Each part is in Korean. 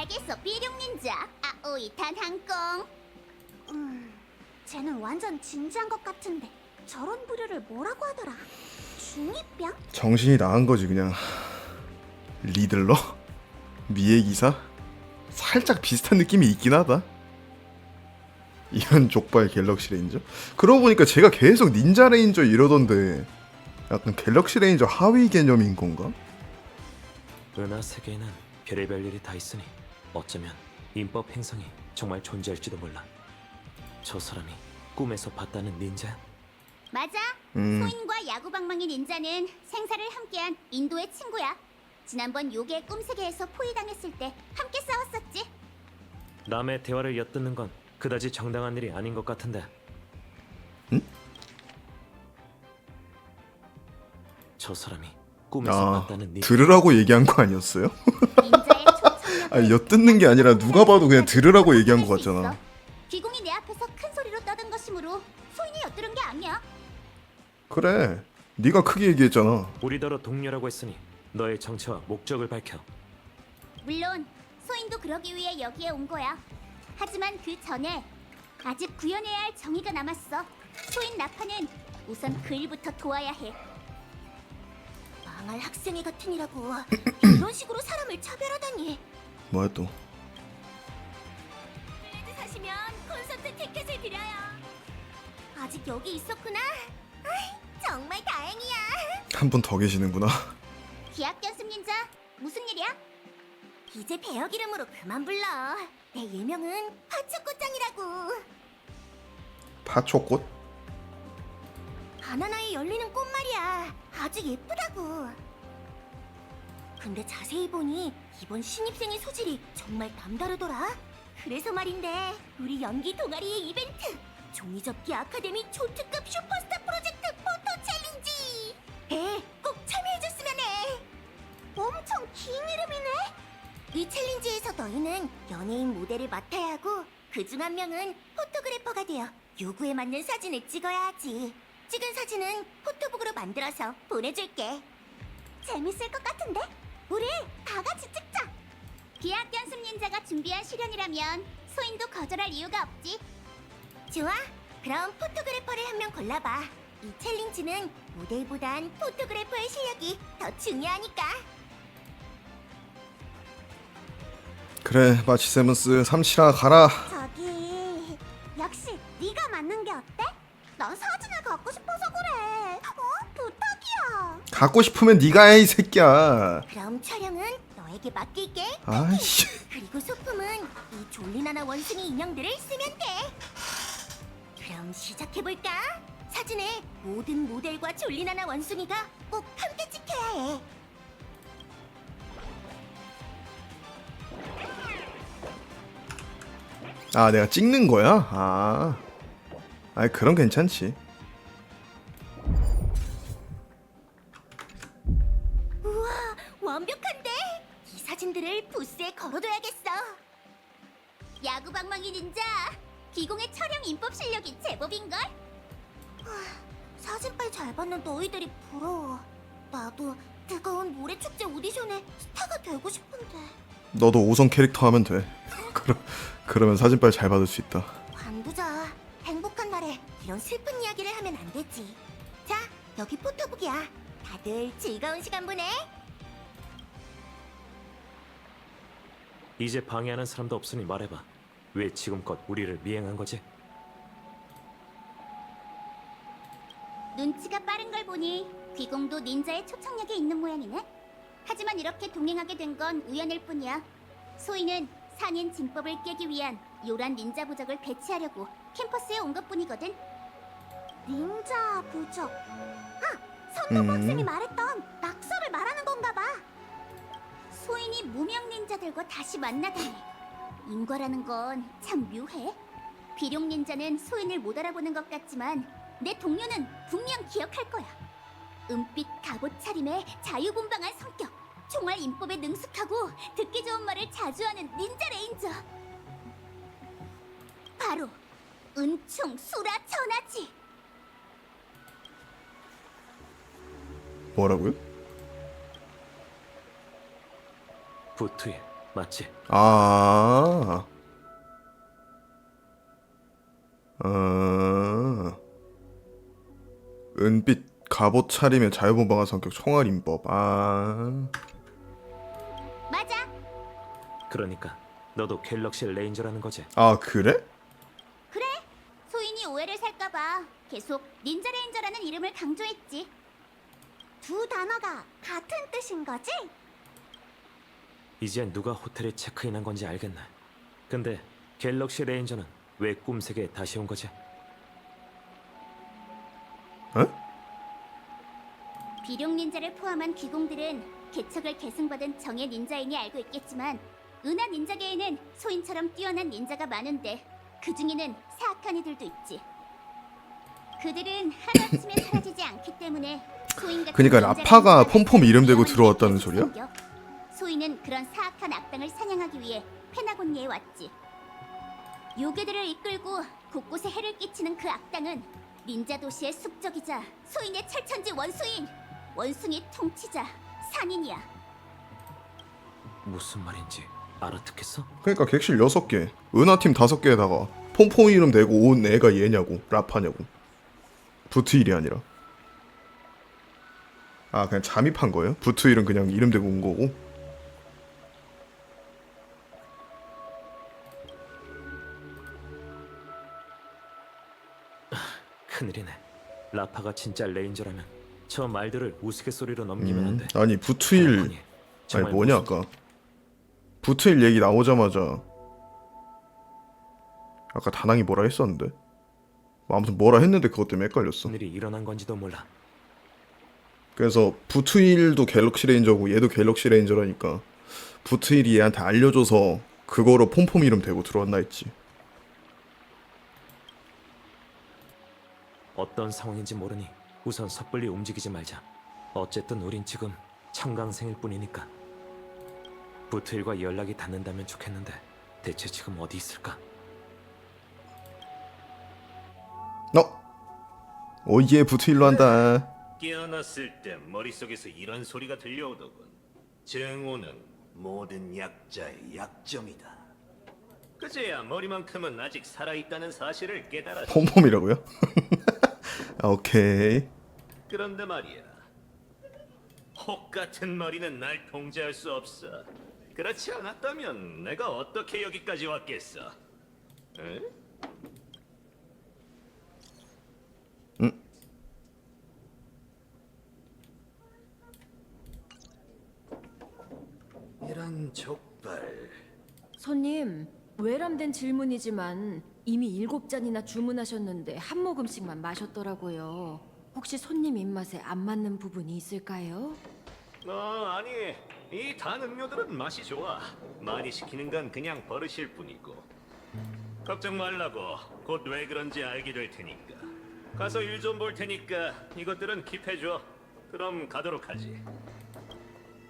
알겠어, 비룡 닌자. 아오이 단항공. 쟤는 완전 진지한 것 같은데 저런 부류를 뭐라고 하더라? 중이병? 정신이 나간 거지 그냥. 리들러? 미의 기사? 살짝 비슷한 느낌이 있긴 하다. 이런 족발 갤럭시 레인저? 그러고 보니까 제가 계속 닌자 레인저 이러던데 약간 갤럭시 레인저 하위 개념인 건가? 은하 세계에는 별의별 일이 다 있으니 어쩌면 인법 행성이 정말 존재할지도 몰라. 저 사람이 꿈에서 봤다는 닌자야? 맞아. 음. 소인과 야구방망이 닌자는 생사를 함께한 인도의 친구야. 지난번 요괴 꿈세계에서 포위당했을 때 함께 싸웠었지. 남의 대화를 엿듣는 건 그다지 정당한 일이 아닌 것 같은데. 응? 저 사람이 꿈에서 아, 봤다는 닌자. 들으라고 얘기한 거 아니었어요? 닌자의 초청력을 아니 엿듣는 게 아니라 누가 봐도 그냥 들으라고 얘기한 거 같잖아. 귀공이 내 앞에서 큰 소리로 떠든 것이므로 소인이 엿들은 게 아니야. 그래, 네가 크게 얘기했잖아. 우리더러 동료라고 했으니 너의 정체와 목적을 밝혀. 물론 소인도 그러기 위해 여기에 온 거야. 하지만 그 전에 아직 구현해야 할 정의가 남았어. 소인 나파는 우선 그 일부터 도와야 해. 망할 학생회 같은 이라고 이런 식으로 사람을 차별하다니. 뭐야 또? 레드 사시면 콘서트 티켓을 드려요. 아직 여기 있었구나. 아이, 정말 다행이야. 한 분 더 계시는구나. 기악 연습 닌자, 무슨 일이야? 이제 배역 이름으로 그만 불러. 내 예명은 파초꽃장이라고. 파초꽃? 바나나에 열리는 꽃 말이야. 아주 예쁘다고. 근데 자세히 보니 이번 신입생의 소질이 정말 남다르더라. 그래서 말인데 우리 연기 동아리의 이벤트 종이접기 아카데미 초특급 슈퍼스타 프로젝트 포토 챌린지 꼭 참여해줬으면 해. 엄청 긴 이름이네. 이 챌린지에서 너희는 연예인 모델을 맡아야 하고 그중 한 명은 포토그래퍼가 되어 요구에 맞는 사진을 찍어야 하지. 찍은 사진은 포토북으로 만들어서 보내줄게. 재밌을 것 같은데? 우리 다 같이 찍자. 기악 연습 닌자가 준비한 실현이라면 소인도 거절할 이유가 없지. 좋아. 그럼 포토그래퍼를 한 명 골라봐. 이 챌린지는 모델보단 포토그래퍼의 실력이 더 중요하니까. 그래, 마치 세븐스 삼시라 가라. 저기 역시 네가 맞는 게 어때? 난 사진을 갖고 싶어서 그래. 부탁이야. 갖고 싶으면 네가 해 이 새끼야. 그럼 촬영은 너에게 맡길게. 아이씨. 그리고 소품은 이 졸리나나 원숭이 인형들을 쓰면 돼. 그럼 시작해볼까? 사진에 모든 모델과 졸리나나 원숭이가 꼭 함께 찍혀야 해. 아, 내가 찍는 거야? 아. 아이, 그럼 괜찮지. 우와, 완벽한데? 이 사진들을 부스에 걸어둬야겠어. 야구방망이 닌자, 기공의 촬영 인법 실력이 제법인걸? 사진빨 잘 받는 너희들이 부러워. 나도 뜨거운 모래축제 오디션에 스타가 되고 싶은데. 너도 5성 캐릭터 하면 돼. 그러면 사진빨 잘 받을 수 있다. 관두자. 행복한 날에 이런 슬픈 이야기를 하면 안 되지. 자, 여기 포토북이야. 다들 즐거운 시간 보내. 이제 방해하는 사람도 없으니 말해봐. 왜 지금껏 우리를 미행한 거지? 눈치가 빠른 걸 보니 귀공도 닌자의 초청력이 있는 모양이네. 하지만 이렇게 동행하게 된 건 우연일 뿐이야. 소인은 산인 진법을 깨기 위한 요란 닌자 부적을 배치하려고 캠퍼스에 온 것뿐이거든. 닌자 부적. 선노부 학생이 말했던 낙서를 말하는 건가 봐. 소인이 무명 닌자들과 다시 만나다니. 인과라는 건 참 묘해. 비룡 닌자는 소인을 못 알아보는 것 같지만 내 동료는 분명 기억할 거야. 은빛 갑옷 차림에 자유분방한 성격, 총알 인법에 능숙하고 듣기 좋은 말을 자주 하는 닌자 레인저. 바로 은총 수라 전하지. 뭐라고요? 부투에 맞지? 아. 은빛 갑옷 차림의 자유분방한 성격 총알인법. 아. 맞아. 그러니까 너도 갤럭시 레인저라는 거지? 아, 그래? 그래. 소인이 오해를 살까봐 계속 닌자 레인저라는 이름을 강조했지. 두 단어가 같은 뜻인 거지? 이제 누가 호텔에 체크인한 건지 알겠네. 근데 갤럭시 레인저는 왜 꿈세계에 다시 온 거지? 어? 비룡 닌자를 포함한 귀공들은 개척을 계승받은 정예 닌자인이 알고 있겠지만 은하 닌자계에는 소인처럼 뛰어난 닌자가 많은데 그 중에는 사악한 이들도 있지. 그들은 하루아침에 사라지지 않기 때문에 소인 같은 그러니까 닌자를 라파가 생산하는 폼폼 이름 대고 위험한 들어왔다는 계속 소리야? 생겨. 소인은 그런 사악한 악당을 사냥하기 위해 페나곤니에 왔지. 요괴들을 이끌고 곳곳에 해를 끼치는 그 악당은 닌자 도시의 숙적이자 소인의 철천지 원수인 원숭이 통치자 산인이야. 무슨 말인지 알아듣겠어? 그러니까 객실 6개, 은하팀 5개에다가 폼폼 이름 대고 온 애가 얘냐고, 라파냐고. 부트일이 아니라. 아, 그냥 잠입한 거예요? 부트일은 그냥 이름 대고 온 거고. 큰일이네. 라파가 진짜 레인저라면 저 말들을 우스갯소리로 넘기면 안 돼. 아니 부트일 페나곤이 아니 정말 뭐냐 무슨- 아까 부트일 얘기 나오자마자 아까 다낭이 뭐라 했었는데 뭐 아무튼 뭐라 했는데 그것 때문에 헷갈렸어. 무슨 일이 일어난 건지도 몰라. 그래서 부트일도 갤럭시 레인저고 얘도 갤럭시 레인저라니까 부트일이 얘한테 알려줘서 그거로 폼폼 이름 대고 들어왔나 했지. 어떤 상황인지 모르니 우선 섣불리 움직이지 말자. 어쨌든 우린 지금 청강생일 뿐이니까. 부트일과 연락이 닿는다면 좋겠는데 대체 지금 어디 있을까? 오예 부트일로 한다. 깨어났을 때 머릿속에서 이런 소리가 들려오더군. 증오는 모든 약자의 약점이다. 그제야 머리만큼은 아직 살아있다는 사실을 깨달았다. 폼폼이라고요? 아, 오케이. 그런데 말이야, 혹 같은 머리는 날 통제할 수 없어. 그렇지 않았다면 내가 어떻게 여기까지 왔겠어? 에? 이런 족발. 손님, 외람된 질문이지만 이미 7잔이나 주문하셨는데 한 모금씩만 마셨더라고요. 혹시 손님 입맛에 안 맞는 부분이 있을까요? 아니, 이 단 음료들은 맛이 좋아. 많이 시키는 건 그냥 버릇일 뿐이고. 걱정 말라고. 곧 왜 그런지 알게 될 테니까. 가서 일 좀 볼 테니까 이것들은 킵해줘. 그럼 가도록 하지.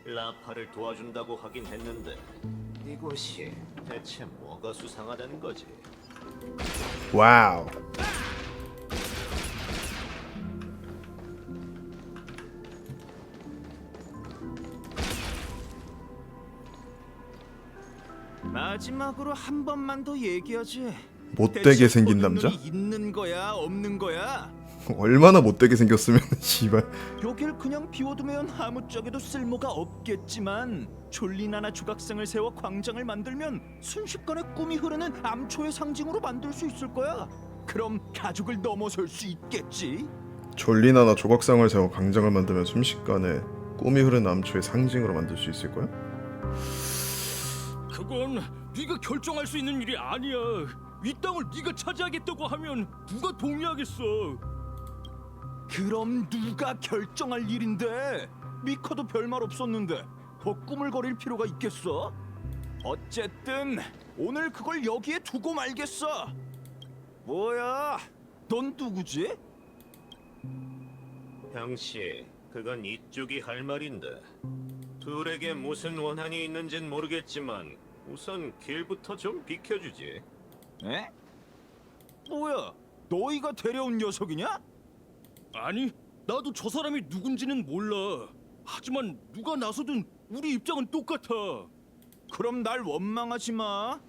라파를 도와준다고 하긴 했는데 이곳이 대체 뭐가 수상하다는 거지? 와우. 마지막으로 한 번만 더 얘기하지. 못되게 생긴 남자? 눈이 있는 거야, 없는 거야? 얼마나 못되게 생겼으면 씨발. 여길 그냥 비워두면 아무짝에도 쓸모가 없겠지만 졸리나나 조각상을 세워 광장을 만들면 순식간에 꿈이 흐르는 암초의 상징으로 만들 수 있을 거야. 그럼 가족을 넘어설 수 있겠지. 졸리나나 조각상을 세워 광장을 만들면 순식간에 꿈이 흐른 암초의 상징으로 만들 수 있을 거야? 그건 네가 결정할 수 있는 일이 아니야. 이 땅을 네가 차지하겠다고 하면 누가 동의하겠어? 그럼 누가 결정할 일인데? 미커도 별말 없었는데 더 꾸물거릴 필요가 있겠어? 어쨌든 오늘 그걸 여기에 두고 말겠어. 뭐야? 넌 누구지? 형씨, 그건 이쪽이 할 말인데. 둘에게 무슨 원한이 있는진 모르겠지만 우선 길부터 좀 비켜주지. 에? 뭐야? 너희가 데려온 녀석이냐? 아니, 나도 저 사람이 누군지는 몰라. 하지만 누가 나서든 우리 입장은 똑같아. 그럼 날 원망하지 마.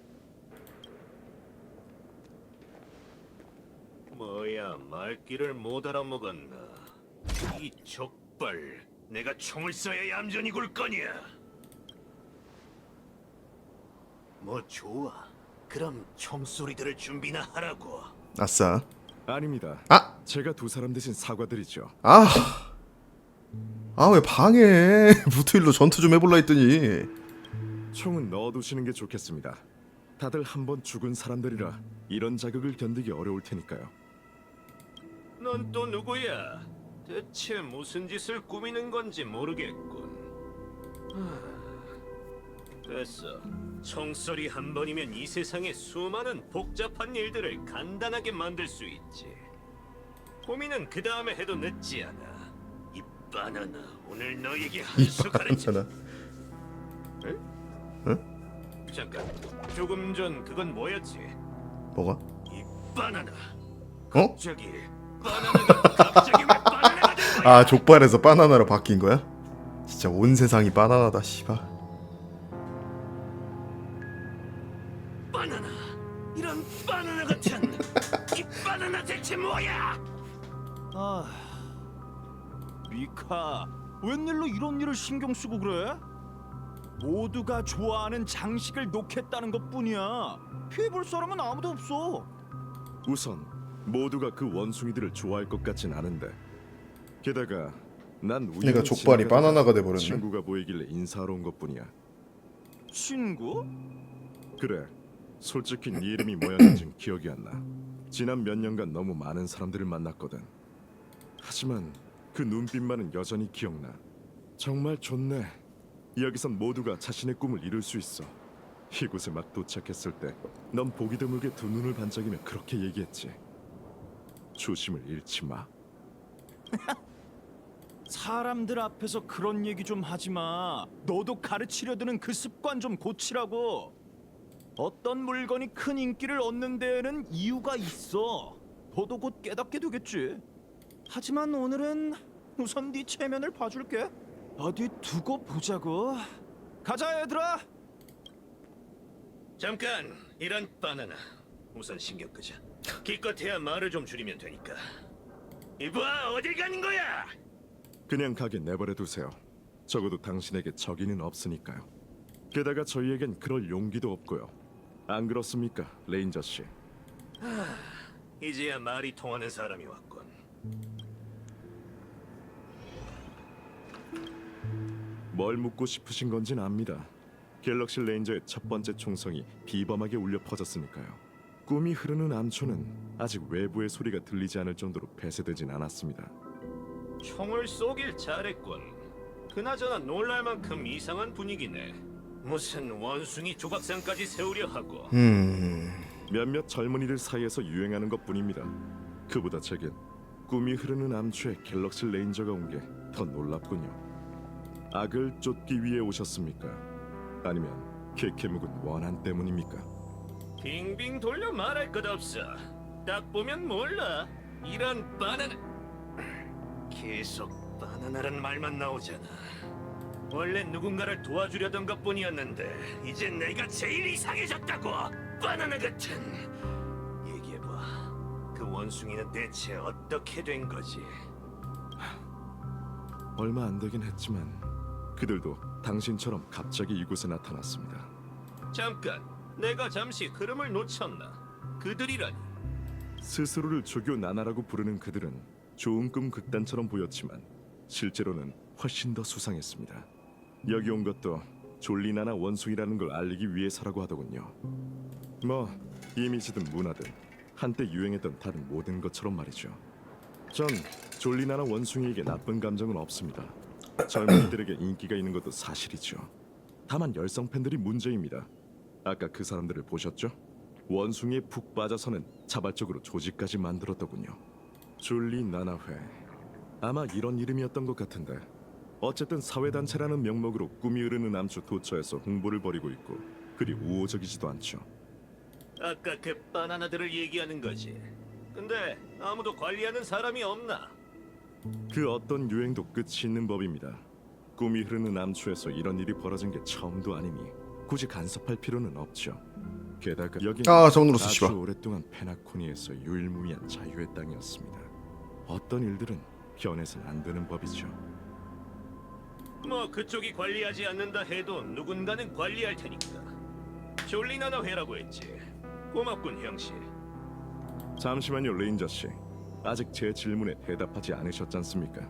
뭐야, 말귀를 못 알아먹었나? 이 족발, 내가 총을 쏴야 얌전히 굴 거냐? 뭐 좋아. 그럼 총소리 들을 준비나 하라고. 아싸. 아닙니다. 아! 제가 두 사람 대신 사과드리죠. 아! 아, 왜 방해? 부트힐로 전투 좀 해볼라 했더니. 총은 넣어두시는 게 좋겠습니다. 다들 한 번 죽은 사람들이라 이런 자극을 견디기 어려울 테니까요. 넌 또 누구야? 대체 무슨 짓을 꾸미는 건지 모르겠군. 됐어. 총소리 한 번이면 이 세상의 수많은 복잡한 일들을 간단하게 만들 수 있지. 고민은 그 다음에 해도 늦지 않아. 이 바나나, 오늘 너에게 한 수 가르쳐. 하나. 잠깐, 조금 전 그건 뭐였지? 뭐가? 이 바나나. 어? 갑자기 왜 바나나가 된 거야? 아, 족발에서 바나나로 바뀐 거야? 진짜 온 세상이 바나나다, 씨발. 바나나, 이런 바나나 같은 이 바나나 대체 뭐야? 아, 미카, 웬일로 이런 일을 신경 쓰고 그래? 모두가 좋아하는 장식을 놓겠다는 것뿐이야. 피해볼 사람은 아무도 없어. 우선 모두가 그 원숭이들을 좋아할 것 같진 않은데 게다가 난 우연히 그러니까 족발이 지나가다가 바나나가 돼버렸네. 친구가 보이길래 인사하러 온 것뿐이야. 친구? 그래, 솔직히 네 이름이 뭐였는진 기억이 안 나. 지난 몇 년간 너무 많은 사람들을 만났거든. 하지만 그 눈빛만은 여전히 기억나. 정말 좋네. 여기선 모두가 자신의 꿈을 이룰 수 있어. 이곳에 막 도착했을 때 넌 보기 드물게 두 눈을 반짝이며 그렇게 얘기했지. 조심을 잃지 마. 사람들 앞에서 그런 얘기 좀 하지 마. 너도 가르치려 드는 그 습관 좀 고치라고. 어떤 물건이 큰 인기를 얻는 데에는 이유가 있어. 너도 곧 깨닫게 되겠지. 하지만 오늘은 우선 네 체면을 봐줄게. 어디 두고 보자고. 가자 얘들아. 잠깐, 이런 바나나. 우선 신경 끄자. 기껏해야 말을 좀 줄이면 되니까. 이봐, 어딜 가는 거야? 그냥 가게 내버려 두세요. 적어도 당신에게 적이는 없으니까요. 게다가 저희에겐 그럴 용기도 없고요. 안 그렇습니까, 레인저 씨? 이제야 말이 통하는 사람이 왔군. 뭘 묻고 싶으신 건진 압니다. 갤럭시 레인저의 첫 번째 총성이 비범하게 울려 퍼졌으니까요. 꿈이 흐르는 암초는 아직 외부의 소리가 들리지 않을 정도로 폐쇄되진 않았습니다. 총을 쏘길 잘했군. 그나저나 놀랄 만큼 이상한 분위기네. 무슨 원숭이 조각상까지 세우려 하고. 몇몇 젊은이들 사이에서 유행하는 것뿐입니다. 그보다 제겐 꿈이 흐르는 암초에 갤럭시 레인저가 온 게 더 놀랍군요. 악을 쫓기 위해 오셨습니까? 아니면 케케묵은 원한 때문입니까? 빙빙 돌려 말할 것 없어. 딱 보면 몰라. 이런 바나나. 계속 바나나란 말만 나오잖아. 원래 누군가를 도와주려던 것뿐이었는데 이제 내가 제일 이상해졌다고. 바나나 같은. 얘기해봐. 그 원숭이는 대체 어떻게 된 거지? 얼마 안 되긴 했지만 그들도 당신처럼 갑자기 이곳에 나타났습니다. 잠깐, 내가 잠시 흐름을 놓쳤나? 그들이라니. 스스로를 조교 나나라고 부르는 그들은 좋은 꿈 극단처럼 보였지만 실제로는 훨씬 더 수상했습니다. 여기 온 것도 졸리나나 원숭이라는 걸 알리기 위해서라고 하더군요. 뭐 이미지든 문화든 한때 유행했던 다른 모든 것처럼 말이죠. 전 졸리나나 원숭이에게 나쁜 감정은 없습니다. 젊은이들에게 인기가 있는 것도 사실이죠. 다만 열성 팬들이 문제입니다. 아까 그 사람들을 보셨죠? 원숭이에 푹 빠져서는 자발적으로 조직까지 만들었더군요. 졸리나나회. 아마 이런 이름이었던 것 같은데 어쨌든 사회단체라는 명목으로 꿈이 흐르는 암초 도처에서 홍보를 벌이고 있고 그리 우호적이지도 않죠. 아까 그 바나나들을 얘기하는 거지. 근데 아무도 관리하는 사람이 없나? 그 어떤 유행도 끝이 있는 법입니다. 꿈이 흐르는 암초에서 이런 일이 벌어진 게 처음도 아니니 굳이 간섭할 필요는 없죠. 게다가 여기는 정누로스 아주 씨발. 오랫동안 페나코니에서 유일무이한 자유의 땅이었습니다. 어떤 일들은 변해선 안 되는 법이죠. 뭐 그쪽이 관리하지 않는다 해도 누군가는 관리할 테니까. 졸리나나 회라고 했지. 고맙군 형씨. 잠시만요, 레인저 씨. 아직 제 질문에 대답하지 않으셨잖습니까?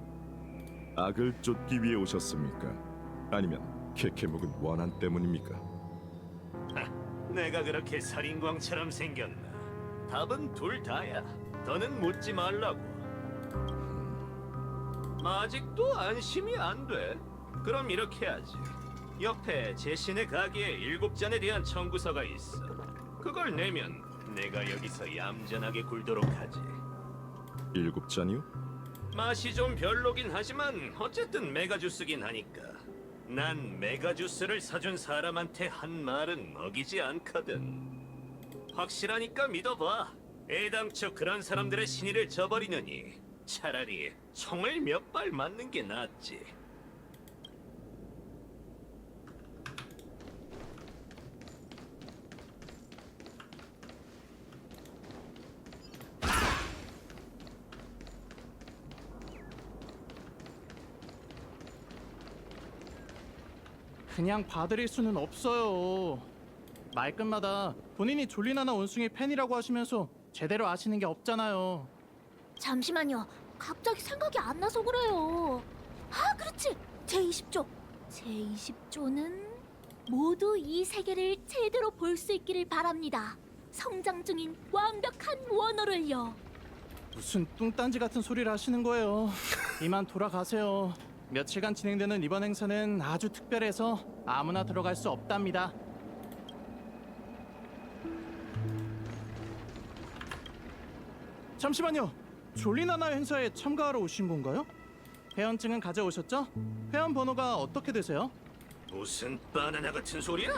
악을 쫓기 위해 오셨습니까? 아니면 케케묵은 원한 때문입니까? 내가 그렇게 살인광처럼 생겼나? 답은 둘 다야. 더는 묻지 말라고. 아직도 안심이 안 돼? 그럼 이렇게 하지. 옆에 제신의 가게에 7잔에 대한 청구서가 있어. 그걸 내면 내가 여기서 얌전하게 굴도록 하지. 7잔이요? 맛이 좀 별로긴 하지만 어쨌든 메가주스긴 하니까. 난 메가주스를 사준 사람한테 한 말은 어기지 않거든. 확실하니까 믿어봐. 애당초 그런 사람들의 신의를 저버리느니 차라리 총을 몇 발 맞는 게 낫지. 그냥 봐드릴 수는 없어요. 말끝마다 본인이 졸리나나 원숭이 팬이라고 하시면서 제대로 아시는 게 없잖아요. 잠시만요. 갑자기 생각이 안 나서 그래요. 아, 그렇지. 제20조. 제20조는 모두 이 세계를 제대로 볼 수 있기를 바랍니다. 성장 중인 완벽한 원어를요. 무슨 뚱딴지 같은 소리를 하시는 거예요. 이만 돌아가세요. 며칠간 진행되는 이번 행사는 아주 특별해서 아무나 들어갈 수 없답니다. 잠시만요. 졸리나나 행사에 참가하러 오신 건가요? 회원증은 가져오셨죠? 회원 번호가 어떻게 되세요? 무슨 바나나 같은 소리야?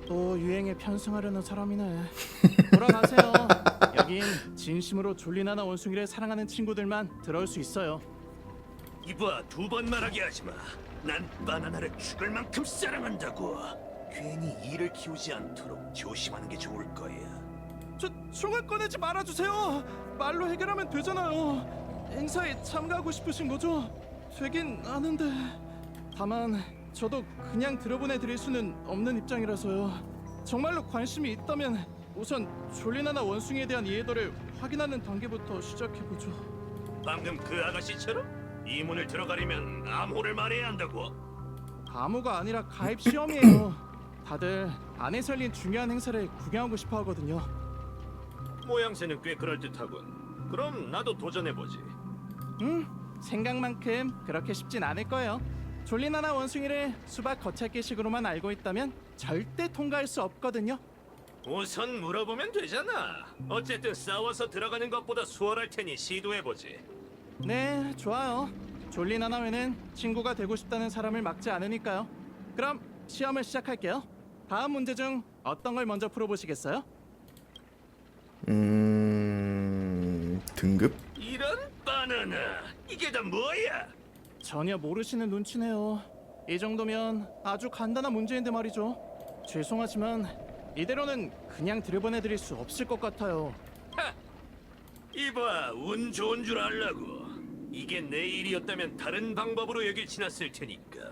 또 유행에 편승하려는 사람이네. 돌아가세요. 여긴 진심으로 졸리나나 원숭이를 사랑하는 친구들만 들어올 수 있어요. 이봐, 2번 말하게 하지 마. 난 바나나를 죽을 만큼 사랑한다고. 괜히 이를 키우지 않도록 조심하는 게 좋을 거야. 저 총을 꺼내지 말아주세요. 말로 해결하면 되잖아요. 행사에 참가하고 싶으신 거죠? 되긴 아는데 다만 저도 그냥 들어보내드릴 수는 없는 입장이라서요. 정말로 관심이 있다면 우선 졸리나나 원숭이에 대한 이해도를 확인하는 단계부터 시작해보죠. 방금 그 아가씨처럼? 이 문을 들어가려면 암호를 말해야 한다고. 암호가 아니라 가입 시험이에요. 다들 안에서 열린 중요한 행사를 구경하고 싶어 하거든요. 모양새는 꽤 그럴듯하군. 그럼 나도 도전해보지. 생각만큼 그렇게 쉽진 않을 거예요. 졸리나나 원숭이를 수박 거찰기식으로만 알고 있다면 절대 통과할 수 없거든요. 우선 물어보면 되잖아. 어쨌든 싸워서 들어가는 것보다 수월할 테니 시도해보지. 네, 좋아요. 졸리나나 회는 친구가 되고 싶다는 사람을 막지 않으니까요. 그럼 시험을 시작할게요. 다음 문제 중 어떤 걸 먼저 풀어보시겠어요? 등급? 이런 바나나, 이게 다 뭐야? 전혀 모르시는 눈치네요. 이 정도면 아주 간단한 문제인데 말이죠. 죄송하지만 이대로는 그냥 들여보내드릴 수 없을 것 같아요. 이봐, 운 좋은 줄 알라고. 이게 내 일이었다면 다른 방법으로 여길 지났을 테니까.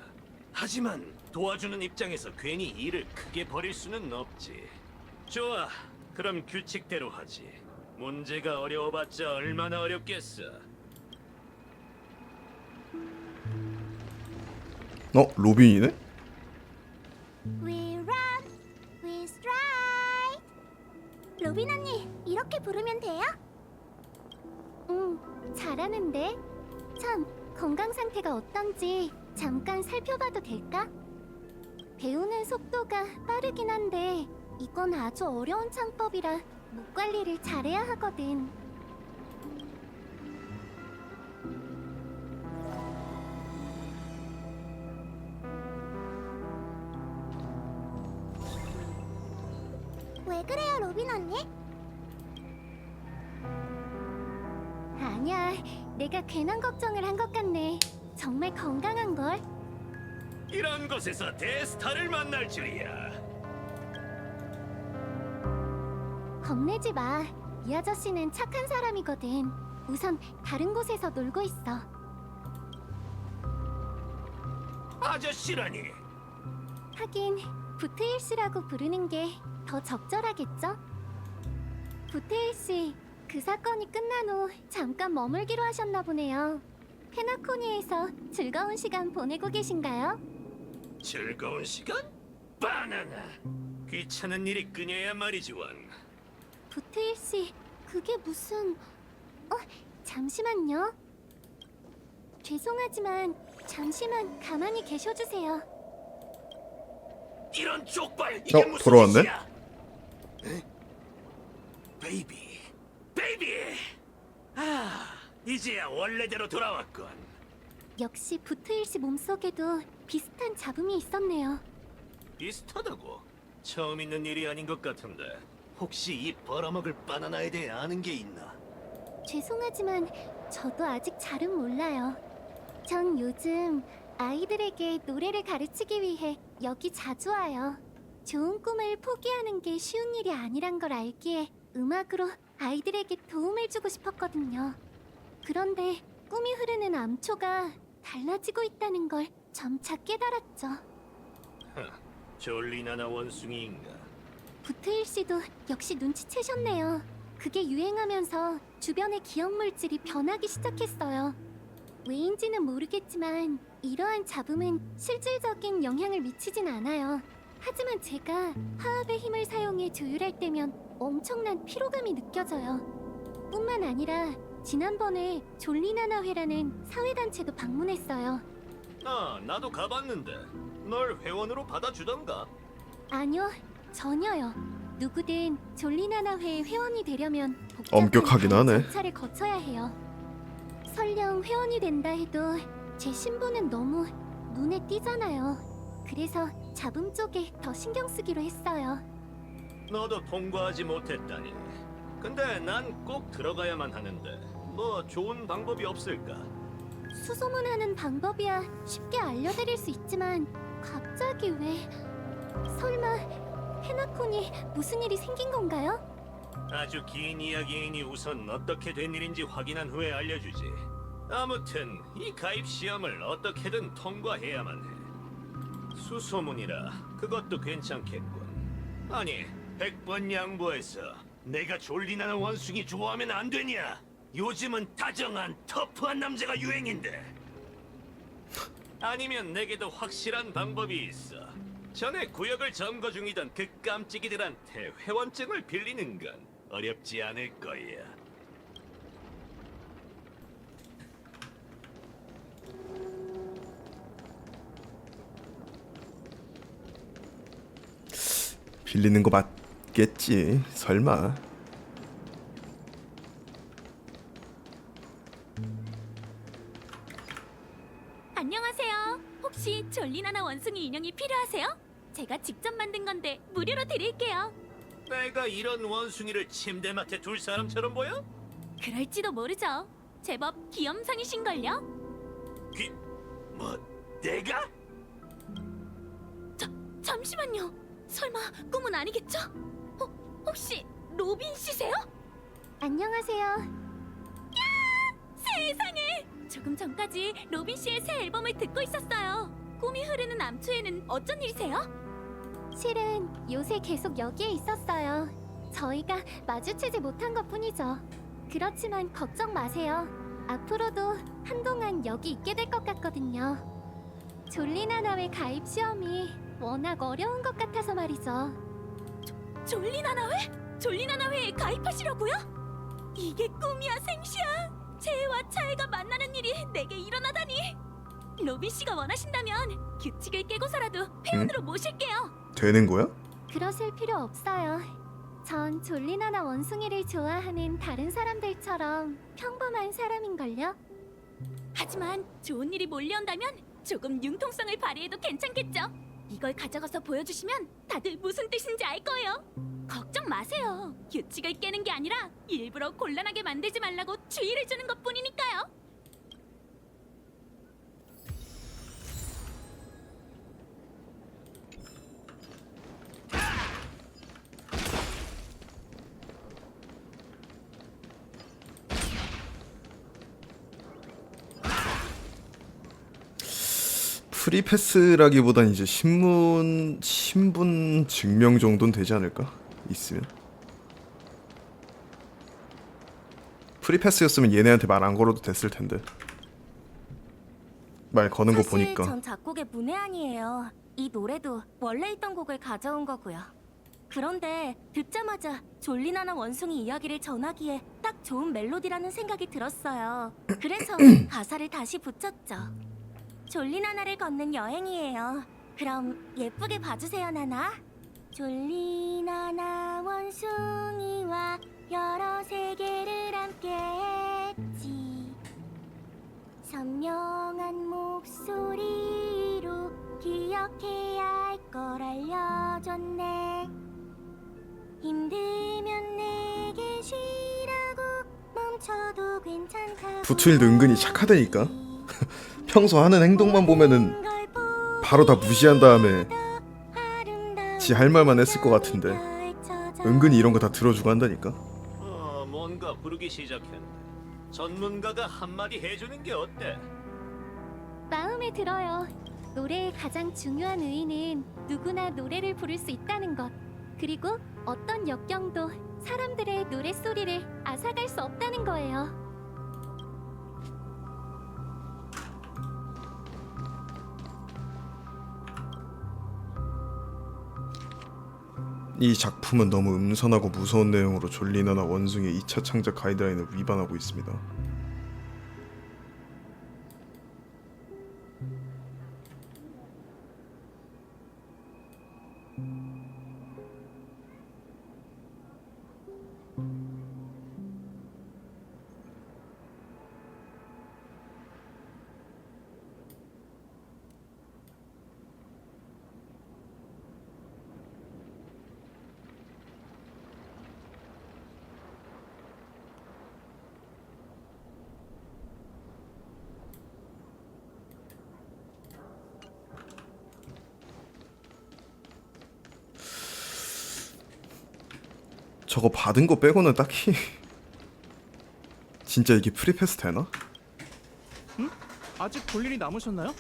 하지만 도와주는 입장에서 괜히 일을 크게 벌일 수는 없지. 좋아, 그럼 규칙대로 하지. 문제가 어려워봤자 얼마나 어렵겠어. 로빈이네? We run, we strike. 로빈 언니, 이렇게 부르면 돼요? 잘하는데. 참, 건강 상태가 어떤지 잠깐 살펴봐도 될까? 배우는 속도가 빠르긴 한데 이건 아주 어려운 창법이라 목 관리를 잘해야 하거든. 왜 그래요, 로빈 언니? 아니야, 내가 괜한 걱정을 한 것 같네. 정말 건강한걸? 이런 곳에서 대스타를 만날 줄이야. 겁내지 마. 이 아저씨는 착한 사람이거든. 우선 다른 곳에서 놀고 있어. 아저씨라니. 하긴 부트일 씨라고 부르는 게 더 적절하겠죠? 부트일 씨, 그 사건이 끝난 후 잠깐 머물기로 하셨나 보네요. 페나코니에서 즐거운 시간 보내고 계신가요? 즐거운 시간? 바나나. 귀찮은 일이 끊여야 말이지 원. 부트일 씨, 그게 무슨... 잠시만요. 죄송하지만 잠시만 가만히 계셔주세요. 이런 족발 이게 무슨 돌아왔네? 짓이야? 에? 베이비, 베이비. 이제야 원래대로 돌아왔군. 역시 부트일 씨 몸속에도 비슷한 잡음이 있었네요. 비슷하다고? 처음 있는 일이 아닌 것 같은데 혹시 이 벌어먹을 바나나에 대해 아는 게 있나? 죄송하지만 저도 아직 잘은 몰라요. 전 요즘 아이들에게 노래를 가르치기 위해 여기 자주 와요. 좋은 꿈을 포기하는 게 쉬운 일이 아니란 걸 알기에 음악으로 아이들에게 도움을 주고 싶었거든요. 그런데 꿈이 흐르는 암초가 달라지고 있다는 걸 점차 깨달았죠. 졸리나나 원숭이인가? 부트일 씨도 역시 눈치채셨네요. 그게 유행하면서 주변의 기억물질이 변하기 시작했어요. 왜인지는 모르겠지만 이러한 잡음은 실질적인 영향을 미치진 않아요. 하지만 제가 화합의 힘을 사용해 조율할 때면 엄청난 피로감이 느껴져요. 뿐만 아니라 지난번에 졸리나나회라는 사회단체도 방문했어요. 나도 가봤는데 널 회원으로 받아주던가? 아니요, 전혀요. 누구든 졸리나나회 회원이 되려면 엄격하긴 하네. 절차를 거쳐야 해요. 설령 회원이 된다 해도 제 신분은 너무 눈에 띄잖아요. 그래서 잡음 쪽에 더 신경 쓰기로 했어요. 너도 통과하지 못했다니. 근데 난 꼭 들어가야만 하는데 뭐 좋은 방법이 없을까? 수소문하는 방법이야 쉽게 알려드릴 수 있지만 갑자기 왜... 설마 페나콘이 무슨 일이 생긴 건가요? 아주 긴 이야기이니 우선 어떻게 된 일인지 확인한 후에 알려주지. 아무튼 이 가입 시험을 어떻게든 통과해야만 해. 수소문이라 그것도 괜찮겠군. 아니 100번 양보해서 내가 졸리나는 원숭이 좋아하면 안 되냐? 요즘은 다정한 터프한 남자가 유행인데. 아니면 내게도 확실한 방법이 있어. 전에 구역을 점거 중이던 그 깜찍이들한테 회원증을 빌리는 건 어렵지 않을 거야. 빌리는 거 맞겠지. 설마. 안녕하세요. 혹시 졸리나나 원숭이 인형이 필요하세요? 제가 직접 만든 건데 무료로 드릴게요. 내가 이런 원숭이를 침대맡에 둘 사람처럼 보여? 그럴지도 모르죠. 제법 귀염상이신걸요? 뭐 내가? 잠시만요. 설마 꿈은 아니겠죠? 혹시 로빈 씨세요? 안녕하세요. 세상에! 조금 전까지 로빈 씨의 새 앨범을 듣고 있었어요. 꿈이 흐르는 암초에는 어쩐 일이세요? 실은 요새 계속 여기에 있었어요. 저희가 마주치지 못한 것뿐이죠. 그렇지만 걱정 마세요. 앞으로도 한동안 여기 있게 될 것 같거든요. 졸리나나회 가입 시험이 워낙 어려운 것 같아서 말이죠. 졸리나나회? 졸리나나회에 가입하시려고요? 이게 꿈이야 생시야? 채와 차이가 만나는 일이 내게 일어나다니. 로빈 씨가 원하신다면 규칙을 깨고서라도 회원으로 모실게요. 되는 거야? 그러실 필요 없어요. 전 졸리나나 원숭이를 좋아하는 다른 사람들처럼 평범한 사람인걸요? 하지만 좋은 일이 몰려온다면 조금 융통성을 발휘해도 괜찮겠죠? 이걸 가져가서 보여주시면 다들 무슨 뜻인지 알 거예요. 걱정 마세요. 규칙을 깨는 게 아니라 일부러 곤란하게 만들지 말라고 주의를 주는 것뿐이니까요. 프리패스라기보단 이제 신분 증명 정도는 되지 않을까? 있으면. 프리패스였으면 얘네한테 말 안 걸어도 됐을 텐데. 말 거는 거 사실 보니까. 전 작곡의 문외한이에요. 이 노래도 원래 있던 곡을 가져온 거고요. 그런데 듣자마자 졸리나나 원숭이 이야기를 전하기에 딱 좋은 멜로디라는 생각이 들었어요. 그래서 가사를 다시 붙였죠. 졸리나나를 걷는 여행이에요. 그럼 예쁘게 봐주세요, 나나. 졸리나나 원숭이와 여러 세계를 함께했지. 선명한 목소리로 기억해야 할 걸 알려줬네. 힘들면 내게 쉬라고 멈춰도 괜찮다고. 부트윌도 은근히 착하다니까. 평소 하는 행동만 보면은 바로 다 무시한 다음에 지 할 말만 했을 것 같은데 은근히 이런 거 다 들어주고 한다니까. 뭔가 부르기 시작했네. 전문가가 한마디 해주는 게 어때? 마음에 들어요. 노래의 가장 중요한 의의는 누구나 노래를 부를 수 있다는 것. 그리고 어떤 역경도 사람들의 노랫소리를 앗아갈 수 없다는 거예요. 이 작품은 너무 음선하고 무서운 내용으로 졸리나나 원숭이의 2차 창작 가이드라인을 위반하고 있습니다. 저거 받은 거 빼고는 딱히 진짜 이게 프리패스 되나? 아직 볼 일이 남으셨나요?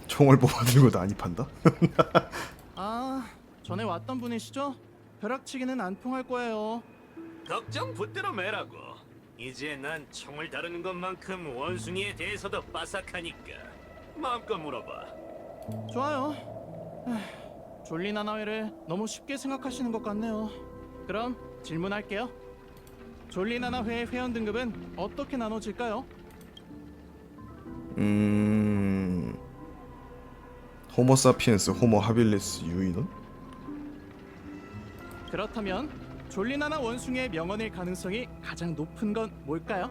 총알 뽑아들고 난입한다? 아, 전에 왔던 분이시죠? 벼락치기는 안 통할 거예요. 걱정 붙들어 매라고. 이제 난 총을 다루는 것만큼 원숭이에 대해서도 빠삭하니까 마음껏 물어봐. 좋아요. 졸리나나회를 너무 쉽게 생각하시는 것 같네요. 그럼 질문할게요. 졸리나나회의 회원 등급은 어떻게 나눠질까요? 호모 사피엔스, 호모 하빌리스, 유인원? 그렇다면 졸리나나 원숭이의 명언일 가능성이 가장 높은 건 뭘까요?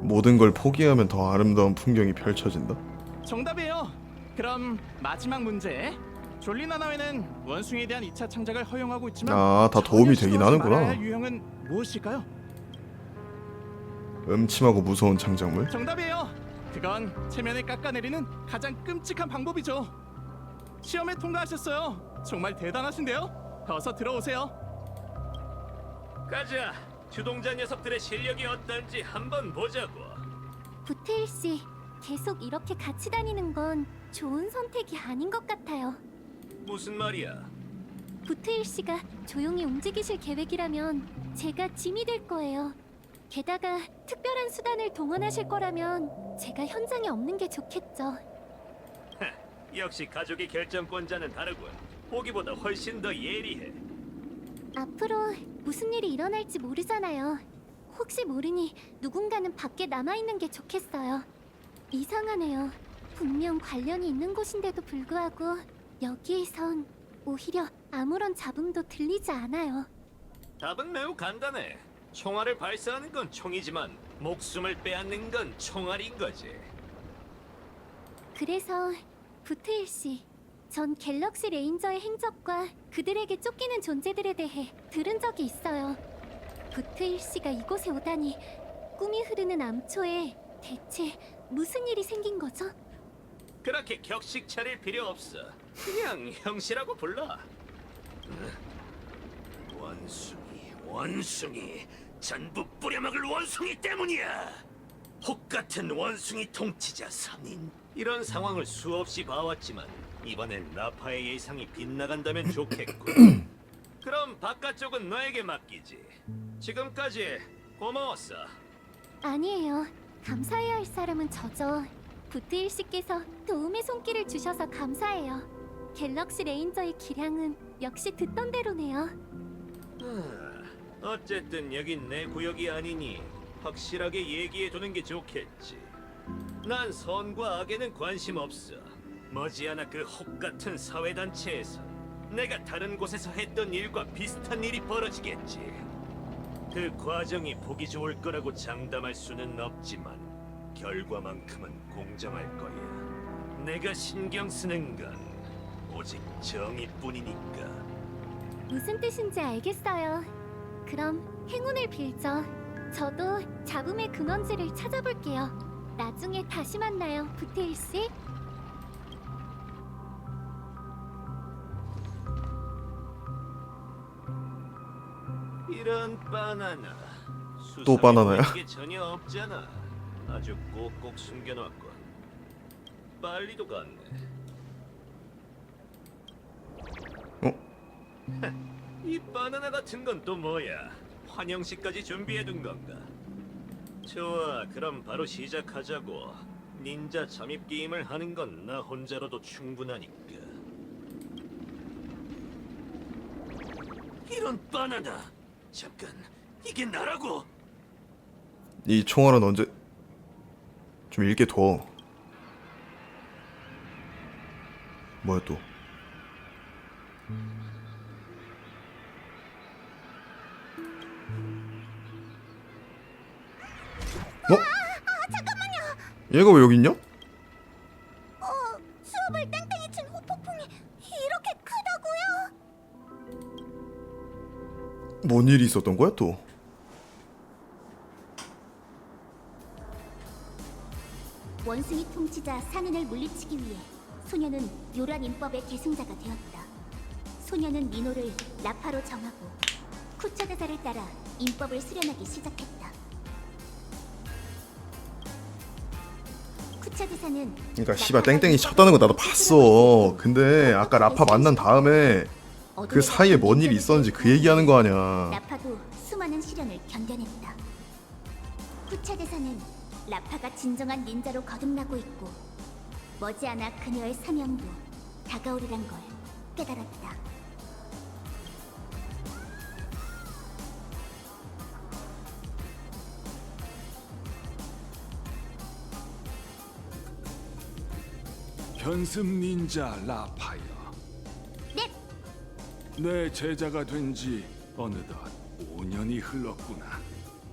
모든 걸 포기하면 더 아름다운 풍경이 펼쳐진다? 정답이에요. 그럼 마지막 문제. 졸리나나회는 원숭이에 대한 2차 창작을 허용하고 있지만 아, 다 도움이 전혀 되긴 시도하지 하는구나. 말아야 할 유형은 무엇일까요? 음침하고 무서운 창작물? 정답이에요. 그건 체면을 깎아내리는 가장 끔찍한 방법이죠. 시험에 통과하셨어요. 정말 대단하신데요. 어서 들어오세요. 가자. 주동자 녀석들의 실력이 어떤지 한번 보자고. 부테일 씨, 계속 이렇게 같이 다니는 건 좋은 선택이 아닌 것 같아요. 무슨 말이야? 부테일 씨가 조용히 움직이실 계획이라면 제가 짐이 될 거예요. 게다가 특별한 수단을 동원하실 거라면 제가 현장에 없는 게 좋겠죠. 역시 가족의 결정권자는 다르군. 보기보다 훨씬 더 예리해. 앞으로 무슨 일이 일어날지 모르잖아요. 혹시 모르니 누군가는 밖에 남아있는 게 좋겠어요. 이상하네요. 분명 관련이 있는 곳인데도 불구하고 여기에선 오히려 아무런 잡음도 들리지 않아요. 답은 매우 간단해. 총알을 발사하는 건 총이지만 목숨을 빼앗는 건 총알인 거지. 그래서 부테일 씨, 전 갤럭시 레인저의 행적과 그들에게 쫓기는 존재들에 대해 들은 적이 있어요. 부테일 씨가 이곳에 오다니 꿈이 흐르는 암초에 대체 무슨 일이 생긴 거죠? 그렇게 격식 차릴 필요 없어. 그냥 형씨라고 불러. 원숭이 전부 뿌려먹을 원숭이 때문이야. 혹 같은 원숭이 통치자 선인. 이런 상황을 수없이 봐왔지만 이번엔 라파의 예상이 빗나간다면 좋겠고. 그럼 바깥쪽은 너에게 맡기지. 지금까지 고마웠어. 아니에요. 감사해야 할 사람은 저죠. 부트일 씨께서 도움의 손길을 주셔서 감사해요. 갤럭시 레인저의 기량은 역시 듣던 대로네요. 어쨌든 여긴 내 구역이 아니니 확실하게 얘기해두는 게 좋겠지. 난 선과 악에는 관심 없어. 머지않아 그 혹 같은 사회단체에서 내가 다른 곳에서 했던 일과 비슷한 일이 벌어지겠지. 그 과정이 보기 좋을 거라고 장담할 수는 없지만 결과만큼은 공정할 거야. 내가 신경 쓰는 건 오직 정의뿐이니까. 무슨 뜻인지 알겠어요. 그럼 행운을 빌죠. 저도 잡음의 근원지를 찾아볼게요. 나중에 다시 만나요, 부테일 씨. 이런 바나나. 또 바나나야? 게 전혀 없잖아. 아주 꼭꼭 숨겨놨군. 빨리도 갔네. 이 바나나 같은 건 또 뭐야? 환영식까지 준비해둔 건가? 좋아, 그럼 바로 시작하자고. 닌자 잠입 게임을 하는 건 나 혼자로도 충분하니까. 이런 바나나! 잠깐, 이게 나라고! 이 총알은 언제 좀 읽게 둬. 뭐야 또? 잠깐만요. 얘가 왜 여기 있냐? 수업을 땡땡이 친 후폭풍이 이렇게 크다고요? 뭔 일이 있었던 거야 또? 원숭이 통치자 산인을 물리치기 위해 소녀는 요란 인법의 계승자가 되었다. 소녀는 니노를 라파로 정하고 쿠처 대사를 따라 인법을 수련하기 시작했다. 쿠처 대사는 그러니까 씨발 땡땡이 쳤다는 거 나도 봤어. 근데 아까 라파 만난 다음에 그 사이에 뭔 일이 있었는지 그 얘기하는 거 아니야. 라파도 수많은 시련을 견뎌냈다. 쿠차 대사는 라파가 진정한 닌자로 거듭나고 있고 머지않아 그녀의 사명도 다가오리란 걸 깨달았다. 현습 닌자 라파여. 네. 내 제자가 된 지 어느덧 5년이 흘렀구나.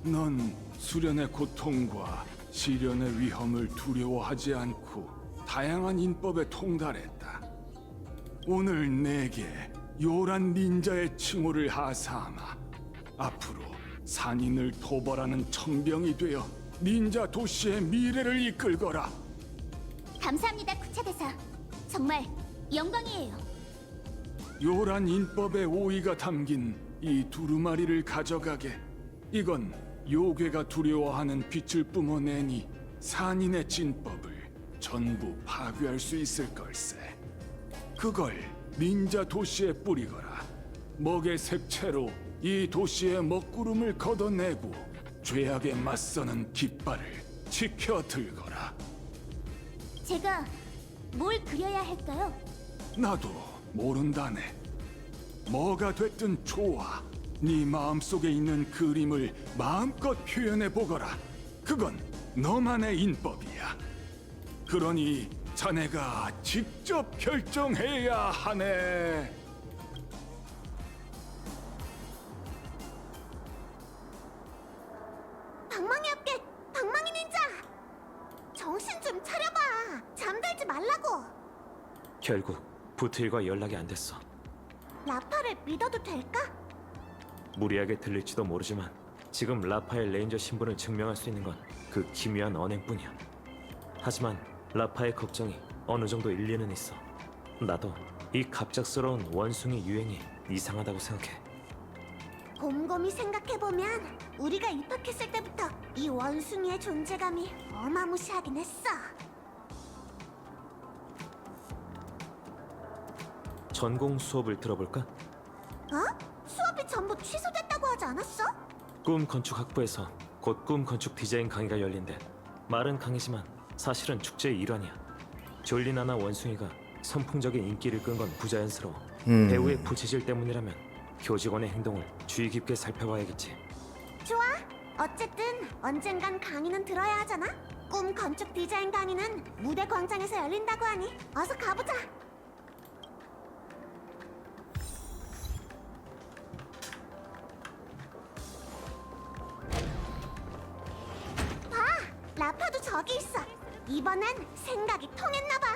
넌 수련의 고통과 시련의 위험을 두려워하지 않고 다양한 인법에 통달했다. 오늘 내게 요란 닌자의 칭호를 하사하마 앞으로 산인을 토벌하는 천병이 되어 닌자 도시의 미래를 이끌거라. 감사합니다, 쿠차 대사. 정말 영광이에요. 요란 인법의 오의가 담긴 이 두루마리를 가져가게. 이건 요괴가 두려워하는 빛을 뿜어내니 산인의 진법을 전부 파괴할 수 있을 걸세. 그걸 닌자 도시에 뿌리거라. 먹의 색채로 이 도시의 먹구름을 걷어내고 죄악에 맞서는 깃발을 지켜 들거라. 제가 뭘 그려야 할까요? 나도 모른다네. 뭐가 됐든 좋아. 네 마음속에 있는 그림을 마음껏 표현해 보거라. 그건 너만의 인법이야. 그러니 자네가 직접 결정해야 하네. 방망이 합계, 방망이 닌자! 정신 좀 차려봐. 잠들지 말라고. 결국 부트일과 연락이 안 됐어. 라파를 믿어도 될까? 무리하게 들릴지도 모르지만 지금 라파의 레인저 신분을 증명할 수 있는 건 그 기묘한 언행뿐이야. 하지만 라파의 걱정이 어느 정도 일리는 있어. 나도 이 갑작스러운 원숭이 유행이 이상하다고 생각해. 곰곰이 생각해보면 우리가 입학했을 때부터 이 원숭이의 존재감이 어마무시하긴 했어. 전공 수업을 들어볼까? 어? 수업이 전부 취소됐다고 하지 않았어? 꿈 건축 학부에서 곧 꿈 건축 디자인 강의가 열린대. 말은 강의지만 사실은 축제의 일환이야. 졸리나나 원숭이가 선풍적인 인기를 끈 건 부자연스러워. 배우의 부채질 때문이라면 교직원의 행동을 주의 깊게 살펴봐야겠지. 좋아. 어쨌든 언젠간 강의는 들어야 하잖아. 꿈 건축 디자인 강의는 무대 광장에서 열린다고 하니 어서 가보자. 봐, 라파도 저기 있어. 이번엔 생각이 통했나봐.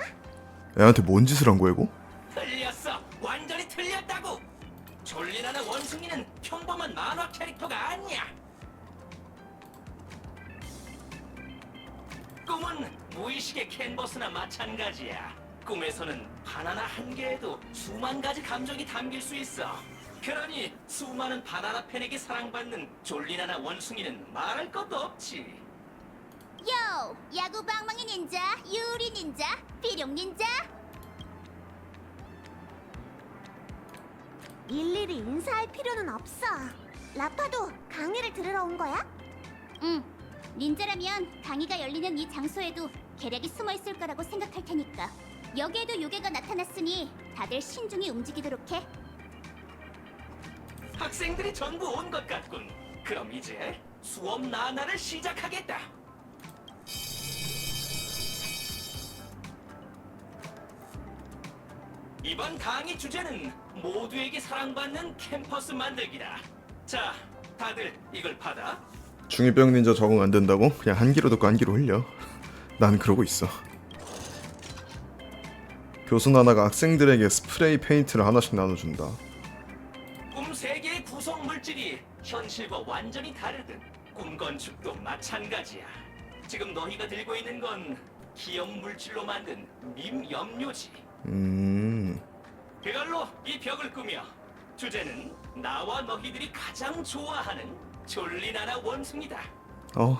애한테 뭔 짓을 한 거야 이거? 틀렸어. 완전히 틀렸다고. 졸리나는 원숭이는 평범한 만화 캐릭터가 아니야. 꿈은 무의식의 캔버스나 마찬가지야. 꿈에서는 바나나 한 개에도 수만 가지 감정이 담길 수 있어. 그러니 수많은 바나나 팬에게 사랑받는 졸리나나 원숭이는 말할 것도 없지. 요! 야구 방망이 닌자, 유리 닌자, 비룡 닌자. 일일이 인사할 필요는 없어. 라파도 강의를 들으러 온 거야? 응. 닌자라면 강의가 열리는 이 장소에도 계략이 숨어 있을 거라고 생각할 테니까. 여기에도 요괴가 나타났으니 다들 신중히 움직이도록 해. 학생들이 전부 온 것 같군. 그럼 이제 수업 나날을 시작하겠다. 이번 강의 주제는 모두에게 사랑받는 캠퍼스 만들기다. 자, 다들 이걸 받아. 중2병 닌자 적응 안 된다고? 그냥 한 귀로 듣고 한 귀로 흘려. 난 그러고 있어. 교수 나나가 학생들에게 스프레이 페인트를 하나씩 나눠준다. 꿈 세계의 구성 물질이 현실과 완전히 다르듯 꿈 건축도 마찬가지야. 지금 너희가 들고 있는 건 기업 물질로 만든 밈 염료지. 그걸로 이 벽을 꾸며 주제는 나와 너희들이 가장 좋아하는 졸리나나 원숭이다.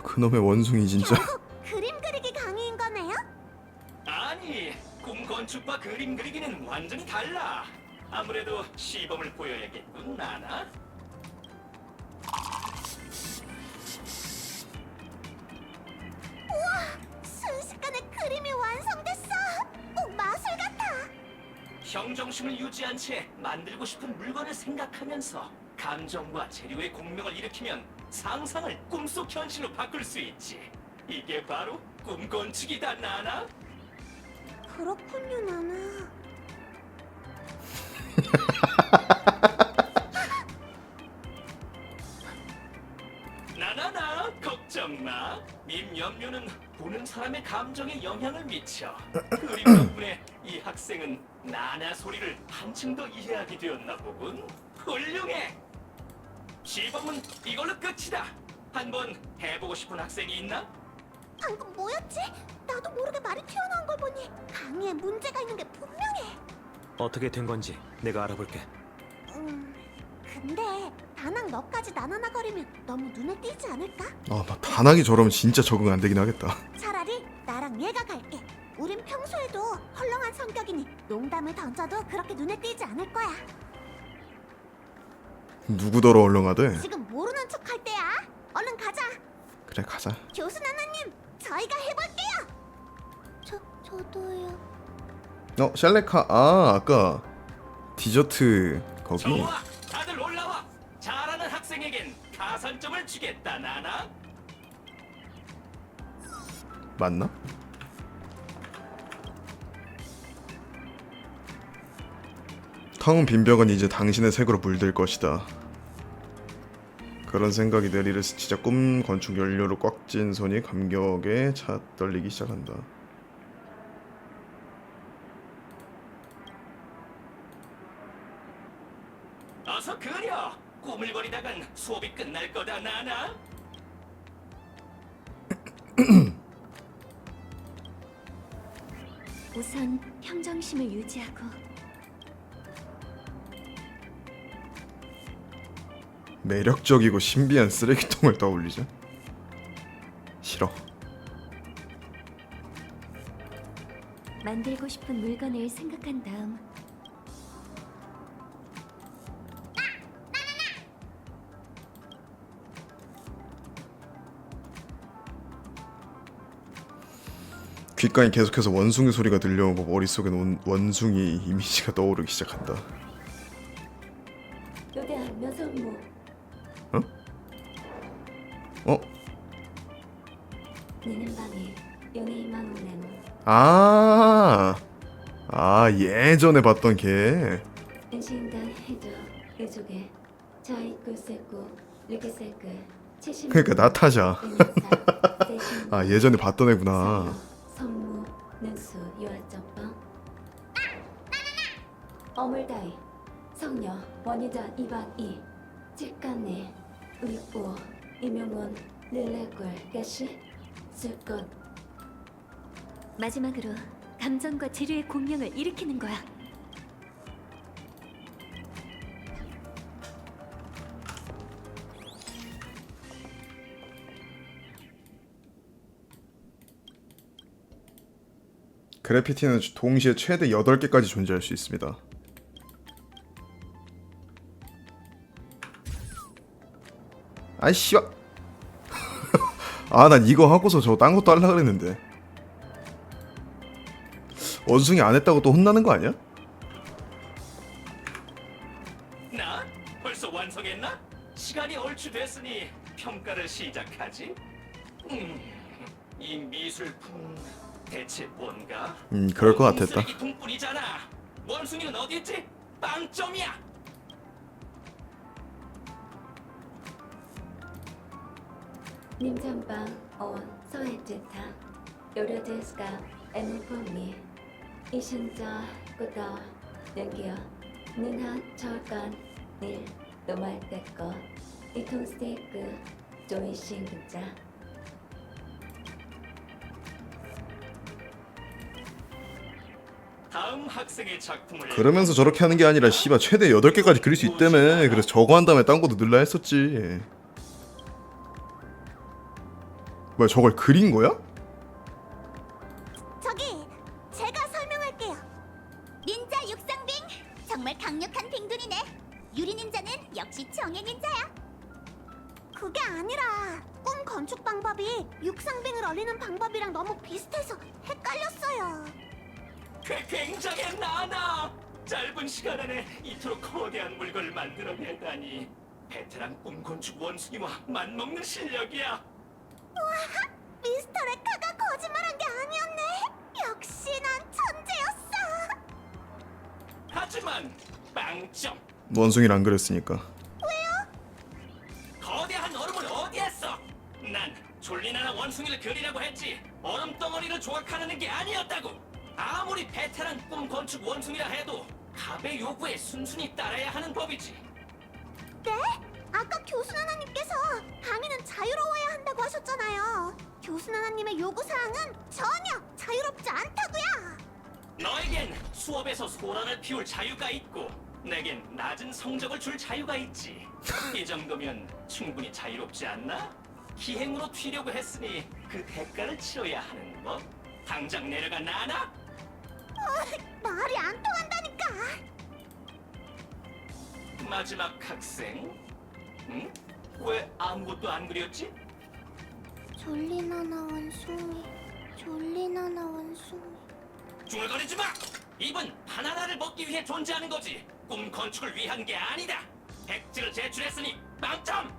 그놈의 원숭이 진짜. 결국 그림 그리기 강의인 거네요? 아니, 꿈 건축과 그림 그리기는 완전히 달라. 아무래도 시범을 보여야겠군, 나나. 순식간에 그림이 완성됐어. 꼭 마술 같아. 형정심을 유지한 채 만들고 싶은 물건을 생각하면서 감정과 재료의 공명을 일으키면 상상을 꿈속 현실로 바꿀 수 있지. 이게 바로 꿈 건축이다, 나나. 그렇군요, 나나. 나나나 걱정 마. 밈 염료는 보는 사람의 감정에 영향을 미쳐. 그림 덕분에 이 학생은 나나 소리를 한층 더 이해하게 되었나 보군. 훌륭해. 시범은 이걸로 끝이다. 한번 해보고 싶은 학생이 있나? 방금 뭐였지? 나도 모르게 말이 튀어나온 걸 보니 강의에 문제가 있는 게 분명해. 어떻게 된 건지 내가 알아볼게. 근데 다낭 너까지 나나나거리면 너무 눈에 띄지 않을까? 막 다나기 저러면 진짜 적응 안 되긴 하겠다. 차라리 나랑 얘가 갈게. 우린 평소에도 헐렁한 성격이니 농담을 던져도 그렇게 눈에 띄지 않을 거야. 누구더러 얼렁하대? 지금 모르는 척 할 때야. 얼른 가자. 그래 가자. 교수 나나님, 저희가 해볼게요. 저도요. 샬레카 아까 디저트 거기. 좋아, 다들 올라와. 잘하는 학생에겐 가산점을 주겠다, 나나. 맞나? 텅 빈 벽은 이제 당신의 색으로 물들 것이다. 그런 생각이 내리를 스치자 꿈 건축 연료로 꽉 찐 손이 감격에 차 떨리기 시작한다. 어서 그려. 꾸물거리다간 수업이 끝날 거다, 나나. 우선 평정심을 유지하고 매력적이고 신비한 쓰레기통을 떠올리자. 싫어. 만들고 싶은 물건을 생각한 다음 귓가에 계속해서 원숭이 소리가 들려오고 머릿속엔 원숭이 이미지가 떠오르기 시작한다. 어? 어? 아 예전에 봤던 걔. 그러니까 나타샤. 아 예전에 봤던 애구나. 어물다이 성녀 원희자 2박 2 직관내 의보 이명원 릴레골 개시 술것 마지막으로 감정과 지류의 공명을 일으키는 거야. 그래피티는 동시에 최대 8개까지 존재할 수 있습니다. 아이 씨발. 아 난 이거 하고서 저 딴 것도 하려고 그랬는데. 원숭이 안 했다고 또 혼나는 거 아니야? 나? 벌써 완성했나? 시간이 얼추 됐으니 평가를 시작하지. 이 미술품 대체 뭔가? 그럴 것 같았다. 쓰레기통뿐이잖아. 원숭이는 어디 있지? 빵점이야. 님전방 어원 서해제타 요려데스가 에무범미 이신자 꾸다 연기어 능하 철간 닐 노말때거 이통스테이크 조이싱 등자 다음 학생의 작품을 그러면서 저렇게 하는 게 아니라 씨발 최대 8개까지 그릴 수 있다며. 그래서 저거 한 다음에 딴 것도 넣으려 했었지. 뭐야 저걸 그린 거야? 저기 제가 설명할게요. 닌자 육상빙! 정말 강력한 빙둔이네. 유리 닌자는 역시 정예 닌자야. 그게 아니라 꿈 건축 방법이 육상빙을 얼리는 방법이랑 너무 비슷해서 헷갈렸어요. 굉장해 나나. 짧은 시간 안에 이토록 거대한 물건을 만들어내다니. 베테랑 꿈 건축 원숭이와 맞먹는 실력이야. 미스터 레카가 거짓말한 게 아니었네. 역시 난 천재였어. 하지만 빵점. 원숭이를 안 그렸으니까. 거대한 얼음을 어디 했어? 난 졸리나나 원숭이를 그리라고 했지. 얼음 덩어리를 조각하는 게 아니었다고. 아무리 베테랑 꿈 건축 원숭이라 해도 갑의 요구에 순순히 따라야 하는 법이지. 네? 아까 교수 나나님께서 강의는 자유로워야 한다고 하셨잖아요. 교수 나나님의 요구 사항은 전혀 자유롭지 않다고요. 너에겐 수업에서 소란을 피울 자유가 있고 내겐 낮은 성적을 줄 자유가 있지. 이 정도면 충분히 자유롭지 않나? 기행으로 튀려고 했으니 그 대가를 치러야 하는 법. 당장 내려가 나나? 말이 안 통한다니까. 마지막 학생? 응? 왜 아무것도 안 그렸지? 졸리나나 원숭이, 졸리나나 원숭이. 중얼거리지 마! 입은 바나나를 먹기 위해 존재하는 거지. 꿈 건축을 위한 게 아니다. 백지를 제출했으니 빵점!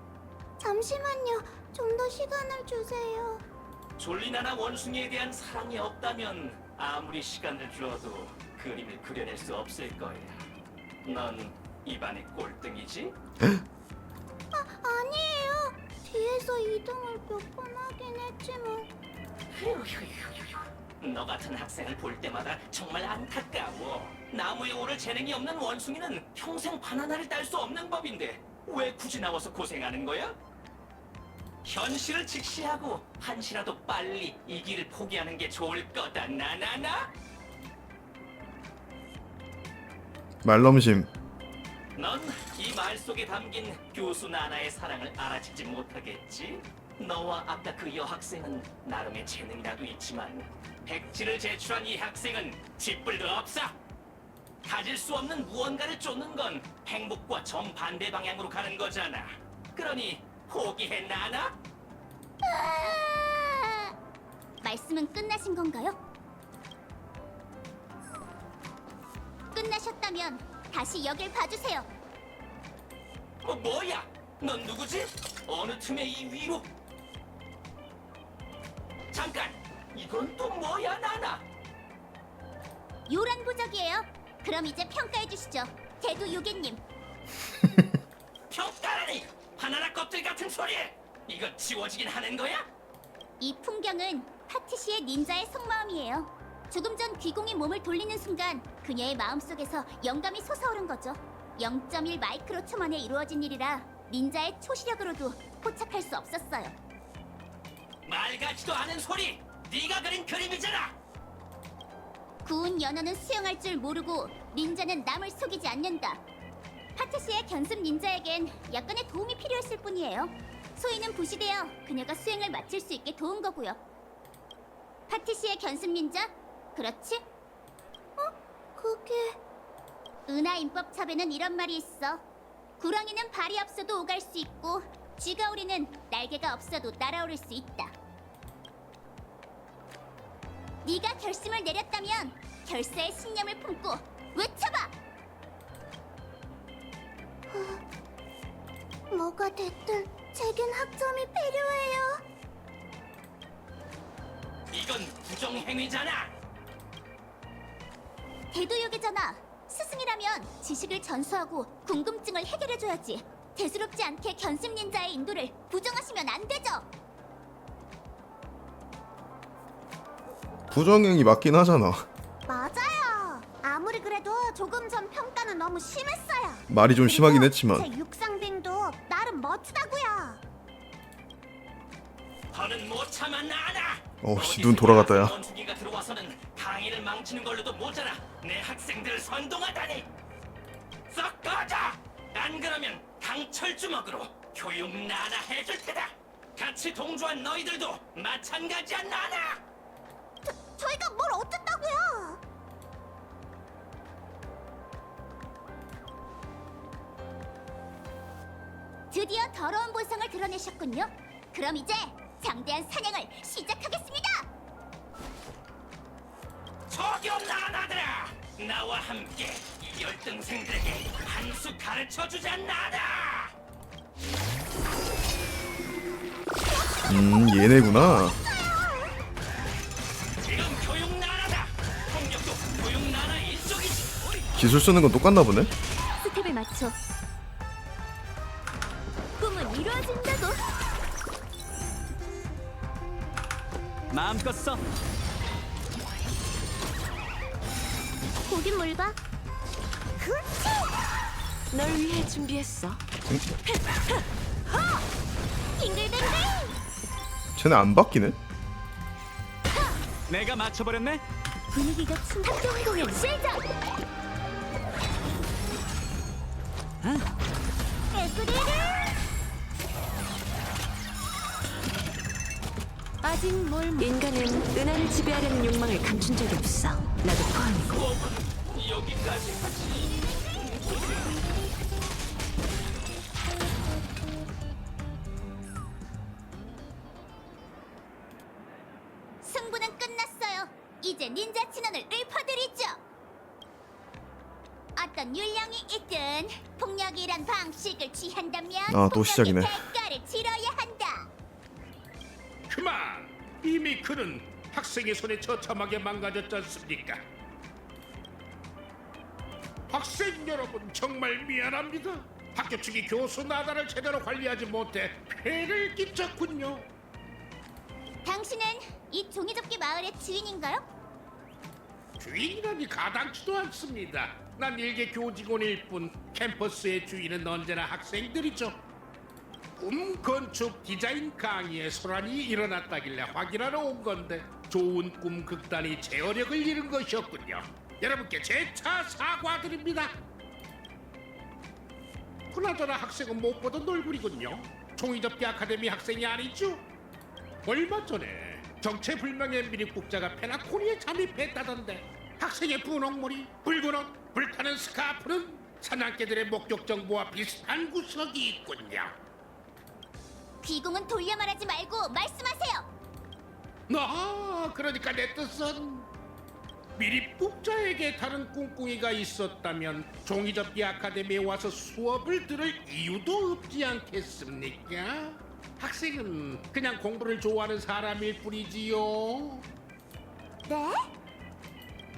잠시만요. 좀 더 시간을 주세요. 졸리나나 원숭이에 대한 사랑이 없다면 아무리 시간을 줘도 그림을 그려낼 수 없을 거야. 넌 입안의 꼴등이지? 아니에요. 뒤에서 2등을 몇 번 하긴 했지만. 너 같은 학생을 볼 때마다 정말 안타까워. 나무에 오를 재능이 없는 원숭이는 평생 바나나를 딸 수 없는 법인데 왜 굳이 나와서 고생하는 거야? 현실을 직시하고 한시라도 빨리 이 길을 포기하는 게 좋을 거다. 나나나? 말넘심. 넌 이 말 속에 담긴 교수 나나의 사랑을 알아채지 못하겠지? 너와 아까 그 여학생은 나름의 재능이라도 있지만 백지를 제출한 이 학생은 쥐뿔도 없어. 가질 수 없는 무언가를 쫓는 건 행복과 정반대 방향으로 가는 거잖아. 그러니 포기해 나나? 말씀은 끝나신 건가요? 끝나셨다면 다시 여길 봐주세요. 뭐야? 넌 누구지? 어느 틈에 이 위로? 잠깐! 이건 또 뭐야, 나나? 요란 부적이에요. 그럼 이제 평가해 주시죠, 대두 요괴님. 평가라니! 바나나 껍질 같은 소리! 이거 지워지긴 하는 거야? 이 풍경은 파티시의 닌자의 속마음이에요. 조금 전 귀공이 몸을 돌리는 순간 그녀의 마음속에서 영감이 솟아오른 거죠. 0.1 마이크로초 만에 이루어진 일이라 닌자의 초시력으로도 포착할 수 없었어요. 말 같지도 않은 소리! 네가 그린 그림이잖아! 구운 연어는 수영할 줄 모르고 닌자는 남을 속이지 않는다. 파티시의 견습 닌자에겐 약간의 도움이 필요했을 뿐이에요. 소희는 부시되어 그녀가 수행을 마칠 수 있게 도운 거고요. 파티시의 견습 닌자? 그렇지? 그게... 은하 인법첩에는 이런 말이 있어. 구렁이는 발이 없어도 오갈 수 있고 쥐가오리는 날개가 없어도 날아오를 수 있다. 네가 결심을 내렸다면 결사의 신념을 품고 외쳐봐! 뭐가 됐든 제겐 학점이 필요해요. 이건 부정행위잖아! 대도요괴잖아. 스승이라면 지식을 전수하고 궁금증을 해결해줘야지. 대수롭지 않게 견습 닌자의 인도를 부정하시면 안 되죠. 부정행위 맞긴 하잖아. 맞아요. 아무리 그래도 조금 전 평가는 너무 심했어요. 말이 좀 심하긴 그리고 했지만. 제 육상빙도 나름 멋지다고요. 더는 못 참아 나나! 어씨, 눈 돌아갔다 야. 원숭이가 들어와서는 강의를 망치는 걸로도 모자라 내 학생들을 선동하다니! 썩 꺼져! 안 그러면 강철 주먹으로 교육 나나 해줄 테다! 같이 동조한 너희들도 마찬가지야 나나! 저희가 뭘 어쨌다고요? 드디어 더러운 본성을 드러내셨군요. 그럼 이제 장대한 사냥을 시작하겠습니다. 저기 나나들아! 나와 함께 이 열등생들에게 한 수 가르쳐주자 나나! 얘네구나. 지금 교육 나나다! 공격도 교육 나나 일종이지! 기술 쓰는 건 똑같나 보네. 스텝을 맞춰. 꿈은 이루어진다고. 마음껏 써. 보긴 뭘 봐. 널 위해 준비했어. 빙글빙글. 쟤네 안 바뀌네. 내가 맞춰버렸네. 분위기가 합동 공연 시작. 아직 뭘 인간은 은하를 지배하려는 욕망을 감춘 적이 없어. 나도 포함이고. 여기까지 하지. 승부는 끝났어요. 이제 닌자 진원을 읊어드리죠. 어떤 율령이 있든 폭력이란 방식을 취한다면 아, 또 시작이네. 폭력의 대가를 치러야 한다. 그만! 이미 그는 학생의 손에 처참하게 망가졌지 않습니까? 학생 여러분 정말 미안합니다. 학교 측이 교수 나다를 제대로 관리하지 못해 폐를 끼쳤군요. 당신은 이 종이접기 마을의 주인인가요? 주인이라니 가당치도 않습니다. 난 일개 교직원일 뿐 캠퍼스의 주인은 언제나 학생들이죠. 꿈 건축 디자인 강의에 소란이 일어났다길래 확인하러 온 건데 좋은 꿈 극단이 제어력을 잃은 것이었군요. 여러분께 재차 사과드립니다. 그나저나 학생은 못 보던 얼굴이군요. 종이접기 아카데미 학생이 아니죠? 얼마 전에 정체불명의 미립국자가 페나코니에 잠입했다던데 학생의 분홍머리, 붉은 옷, 불타는 스카프는 사냥개들의 목격 정보와 비슷한 구석이 있군요. 비공은 돌려 말하지 말고 말씀하세요. 그러니까 내 뜻은 미립국자에게 다른 꿍꿍이가 있었다면 종이접기 아카데미에 와서 수업을 들을 이유도 없지 않겠습니까? 학생은 그냥 공부를 좋아하는 사람일 뿐이지요. 네?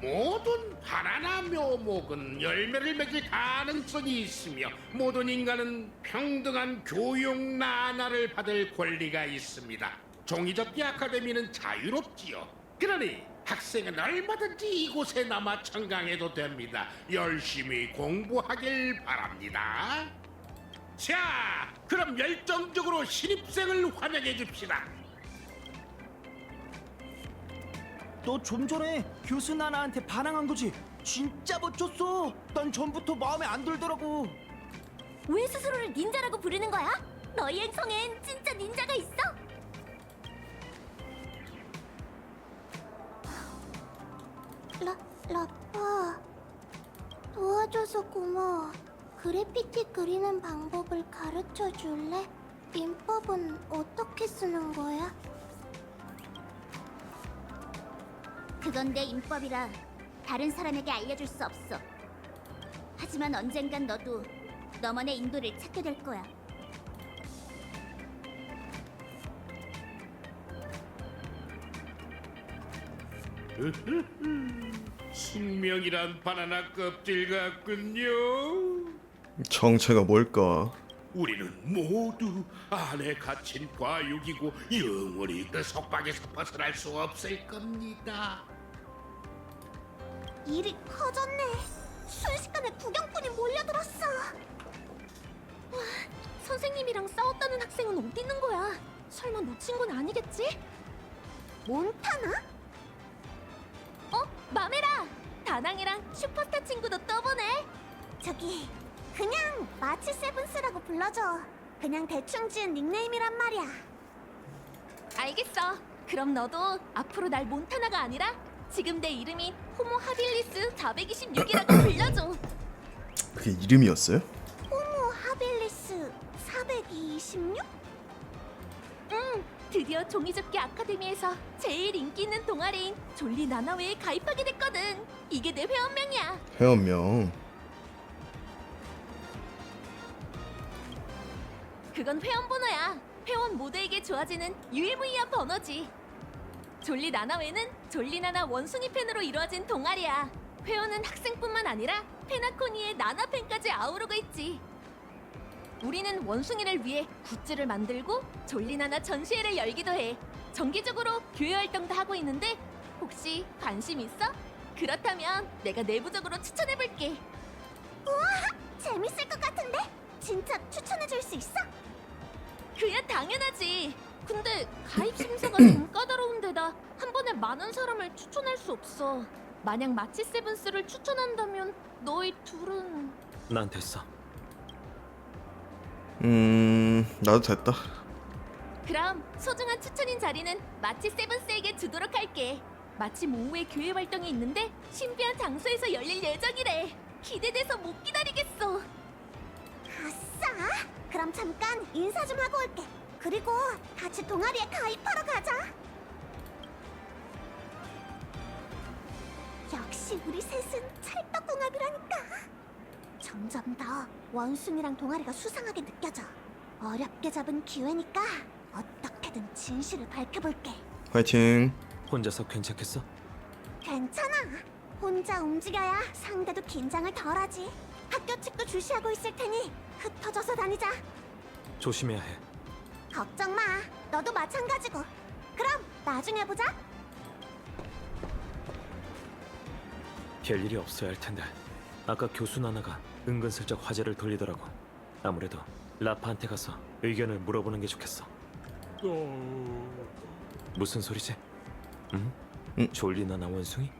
모든花나 묘목은 열매를 맺을 가능성이 있으며 모든 인간은 평등한 교육 나날을 받을 권리가 있습니다. 종이접기 아카데미는 자유롭지요. 그러니 학생은 얼마든지 이곳에 남아 청강해도 됩니다. 열심히 공부하길 바랍니다. 자, 그럼 열정적으로 신입생을 환영해 줍시다. 너 좀 전에 교수 나나한테 반항한 거지? 진짜 멋졌어. 난 전부터 마음에 안 들더라고. 왜 스스로를 닌자라고 부르는 거야? 너희 행성엔 진짜 닌자가 있어? 라파, 도와줘서 고마워. 그래피티 그리는 방법을 가르쳐 줄래? 인법은 어떻게 쓰는 거야? 그건 내 인법이라 다른 사람에게 알려줄 수 없어. 하지만 언젠간 너도 너만의 인도를 찾게 될 거야. 숙명이란 바나나 껍질 같군요. 정체가 뭘까? 우리는 모두 안에 갇힌 과육이고 영원히 그 속박에서 벗어날 수 없을 겁니다. 일이 커졌네. 순식간에 구경꾼이 몰려들었어. 와, 선생님이랑 싸웠다는 학생은 어디 있는 거야? 설마 놓친 건 아니겠지? 몬타나? 마메라! 다낭이랑 슈퍼스타 친구도 또 보네. 저기 그냥 마치 세븐스라고 불러줘. 그냥 대충 지은 닉네임이란 말이야. 알겠어. 그럼 너도 앞으로 날 몬타나가 아니라 지금 내 이름이 호모 하빌리스 426이라고 불러줘. 그게 이름이었어요? 호모 하빌리스 426? 드디어 종이접기 아카데미에서 제일 인기 있는 동아리인 졸리 나나웨에 가입하게 됐거든. 이게 내 회원명이야. 회원명. 그건 회원 번호야. 회원 모두에게 주어지는 유일무이한 번호지. 졸리 나나웨는 졸리나나 원숭이 팬으로 이루어진 동아리야. 회원은 학생뿐만 아니라 페나코니의 나나팬까지 아우르고 있지. 우리는 원숭이를 위해 굿즈를 만들고 졸리나나 전시회를 열기도 해. 정기적으로 교회 활동도 하고 있는데 혹시 관심 있어? 그렇다면 내가 내부적으로 추천해볼게. 재밌을 것 같은데? 진짜 추천해줄 수 있어? 그야 당연하지. 근데 가입 심사가 좀 까다로운 데다 한 번에 많은 사람을 추천할 수 없어. 만약 마치 세븐스를 추천한다면 너희 둘은... 난 됐어. 나도 됐다. 그럼 소중한 추천인 자리는 마치 세븐스에게 주도록 할게. 마침 오후에 교회 활동이 있는데 신비한 장소에서 열릴 예정이래. 기대돼서 못 기다리겠어. 아싸! 그럼 잠깐 인사 좀 하고 올게. 그리고 같이 동아리에 가입하러 가자. 역시 우리 셋은 찰떡궁합이라니까. 점점 더 원숭이랑 동아리가 수상하게 느껴져. 어렵게 잡은 기회니까 어떻게든 진실을 밝혀볼게. 화이팅. 혼자서 괜찮겠어? 괜찮아. 혼자 움직여야 상대도 긴장을 덜하지. 학교 측도 주시하고 있을 테니 흩어져서 다니자. 조심해야 해. 걱정 마. 너도 마찬가지고. 그럼 나중에 보자. 별일이 없어야 할 텐데. 아까 교수 나나가 은근슬쩍 화제를 돌리더라고. 아무래도 라파한테 가서 의견을 물어보는 게 좋겠어. 무슨 소리지? 응? 졸리 나나 원숭이?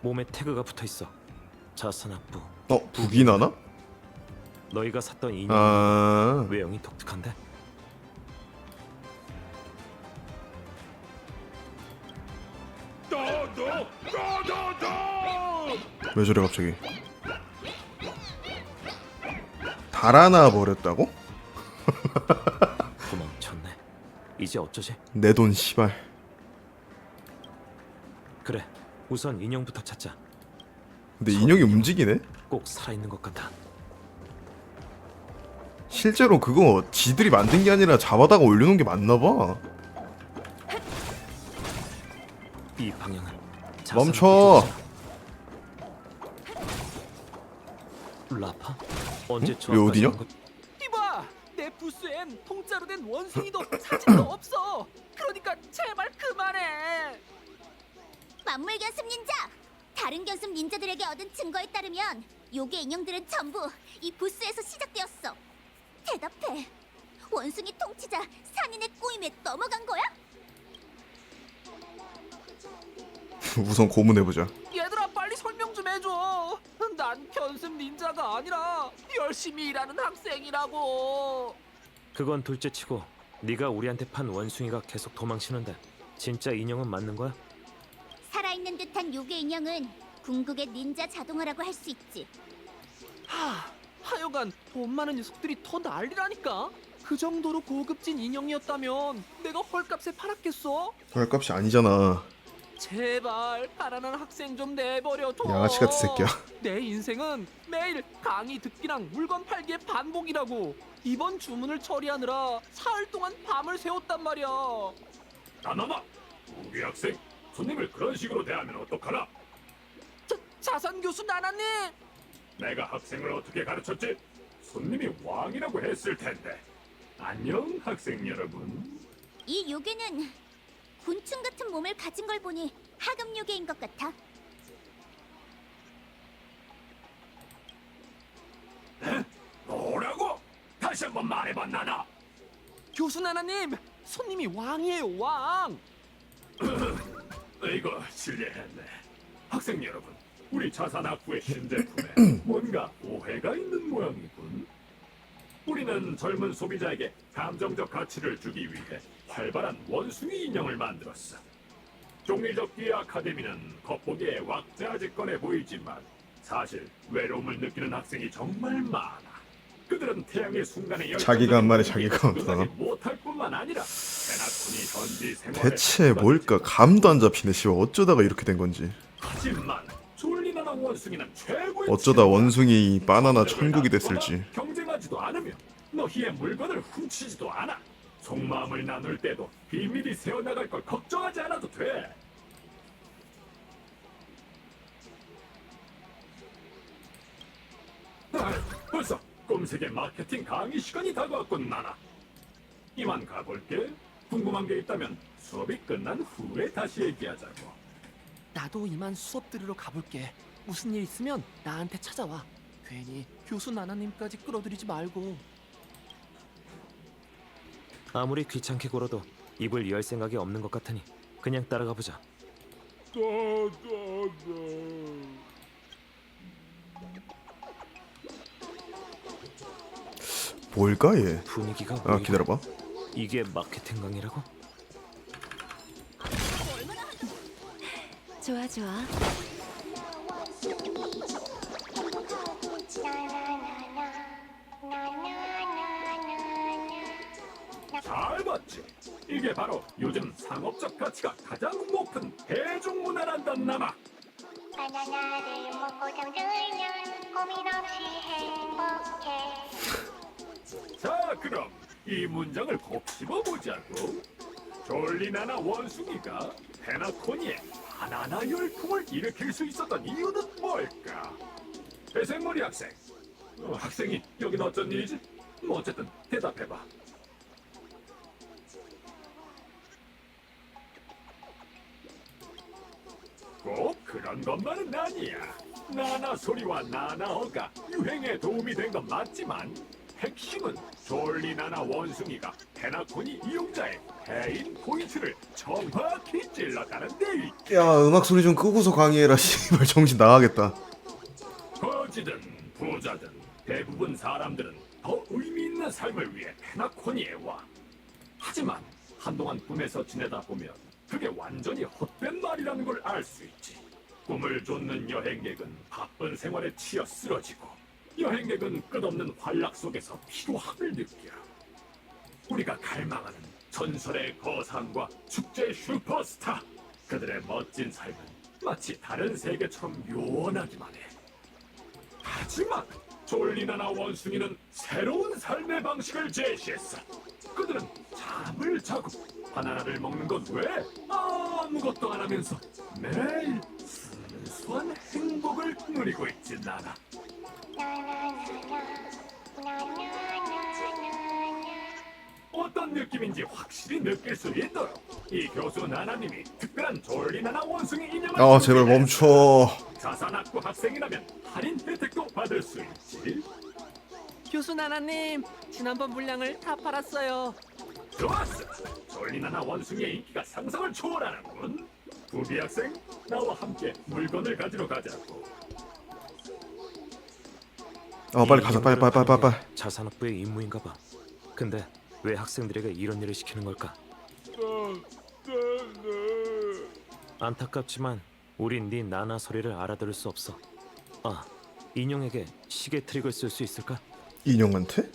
몸에 태그가 붙어 있어. 자산학부. 북이 나나? 너희가 샀던 인형 아, 외형이 독특한데? 왜 저래 갑자기? 달아나 버렸다고? 도망쳤네. 이제 어쩌지? 내 돈 시발. 그래, 우선 인형부터 찾자. 근데 인형이 움직이네? 꼭 살아있는 것 같아. 실제로 그거 지들이 만든 게 아니라 잡아다가 올려놓은 게 맞나봐. 이 방향은 멈춰. 라파? 언제 왜 어디냐? 이봐, 내 부스엔 통짜로 된 원숭이도 사진도 없어. 그러니까 제발 그만해. 만물 견습 닌자! 다른 견습 닌자들에게 얻은 증거에 따르면 요괴 인형들은 전부 이 부스에서 시작되었어. 대답해. 원숭이 통치자 산인의 꼬임에 넘어간 거야? 우선 고문해보자. 얘들아 빨리 설명 좀 해줘. 난 견습 닌자가 아니라 열심히 일하는 학생이라고. 그건 둘째치고 네가 우리한테 판 원숭이가 계속 도망치는데 진짜 인형은 맞는 거야? 살아있는 듯한 요괴 인형은 궁극의 닌자 자동화라고 할 수 있지. 하여간 돈 많은 녀석들이 더 난리라니까. 그 정도로 고급진 인형이었다면 내가 헐값에 팔았겠어? 할 값이 아니잖아. 제발 가난한 학생 좀 내버려둬. 양아치 같은 새끼야. 내 인생은 매일 강의 듣기랑 물건 팔기의 반복이라고. 이번 주문을 처리하느라 사흘 동안 밤을 새웠단 말이야. 나나마, 우리 학생 손님을 그런 식으로 대하면 어떡하나? 자산 교수 나나님. 내가 학생을 어떻게 가르쳤지? 손님이 왕이라고 했을 텐데. 안녕 학생 여러분. 이 요괴는 곤충 같은 몸을 가진 걸 보니 하급 요괴인 것 같아. 뭐라고? 다시 한번 말해봐 나나. 교수 나나님, 손님이 왕이에요, 왕. 이거 실례했네. 학생 여러분, 우리 자산학부의 신제품에 뭔가 오해가 있는 모양이군. 우리는 젊은 소비자에게 감정적 가치를 주기 위해 활발한 원숭이 인형을 만들었어. 종이접기 아카데미는 겉보기에 왁자지껄해 보이지만 사실 외로움을 느끼는 학생이 정말 많아. 그들은 태양의 순간에 자기가 한 말에 자기가 없다. 못할 뿐만 아니라 페나콘이 전지 생활에 대체 뭘까? 감도 안 잡히네. 씨발 어쩌다가 이렇게 된 건지. 하지만 졸리나나 원숭이는 최고의 어쩌다 친구야. 원숭이 바나나 천국이 됐을지. 경쟁하지도 않으며 너희의 물건을 훔치지도 않아. 속마음을 나눌 때도 비밀이 새어나갈 걸 걱정하지 않아도 돼. 벌써 꼼색의 마케팅 강의 시간이 다가왔군 나나. 이만 가볼게. 궁금한 게 있다면 수업이 끝난 후에 다시 얘기하자고. 나도 이만 수업 들으러 가볼게. 무슨 일 있으면 나한테 찾아와. 괜히 교수 나나님까지 끌어들이지 말고. 아무리 귀찮게 굴어도 입을 열 생각이 없는 것 같으니 그냥 따라가 보자. 뭘까 얘? 분위기가 아 기다려봐. 이게 마케팅 강의라고? 좋아 좋아. 잘 봤지? 이게 바로 요즘 상업적 가치가 가장 높은 대중문화란단 나마. 바나나를 먹고 잠들면 고민 없이 행복해. 자, 그럼 이 문장을 꼭 씹어보자고. 졸리나나 원숭이가 페나코니에 바나나 열풍을 일으킬 수 있었던 이유는 뭘까? 배생머리 학생. 학생이 여긴 어쩐 일이지? 뭐 어쨌든 대답해봐. 꼭 그런 것만은 아니야. 나나 소리와 나나어가 유행에 도움이 된 건 맞지만 핵심은 졸리나나 원숭이가 페나코니 이용자의 페인 포인트를 정확히 찔렀다는 데 있지. 야 음악 소리 좀 끄고서 강의해라. 씨발 정신 나가겠다. 거지든 부자든 대부분 사람들은 더 의미 있는 삶을 위해 페나코니에 와. 하지만 한동안 꿈에서 지내다 보면 그게 완전히 헛된 말이라는 걸 알 수 있지. 꿈을 쫓는 여행객은 바쁜 생활에 치여 쓰러지고 여행객은 끝없는 활락 속에서 피로함을 느껴. 우리가 갈망하는 전설의 거상과 축제의 슈퍼스타, 그들의 멋진 삶은 마치 다른 세계처럼 요원하기만 해. 하지만 졸리나나 원숭이는 새로운 삶의 방식을 제시했어. 그들은 잠을 자고 바나나를 먹는 것 외에 아무것도 안 하면서 매일 순수한 행복을 누리고 있지 나나. 어떤 느낌인지 확실히 느낄 수 있도록 이 교수 나나님이 특별한 졸리나나 원숭이 인형을 제발 멈춰. 자산학부 학생이라면 할인 혜택도 받을 수 있지. 교수 나나님, 지난번 물량을 다 팔았어요. 좋았어. 졸리나나 원숭이의 인기가 상상을 초월하는군. 부비 학생, 나와 함께 물건을 가지러 가자고. 빨리 가자. 빨리. 자산학부의 임무인가 봐. 근데 왜 학생들에게 이런 일을 시키는 걸까? 안타깝지만 우린 네 나나 소리를 알아들을 수 없어. 인형에게 시계 트릭을 쓸 수 있을까? 인형한테?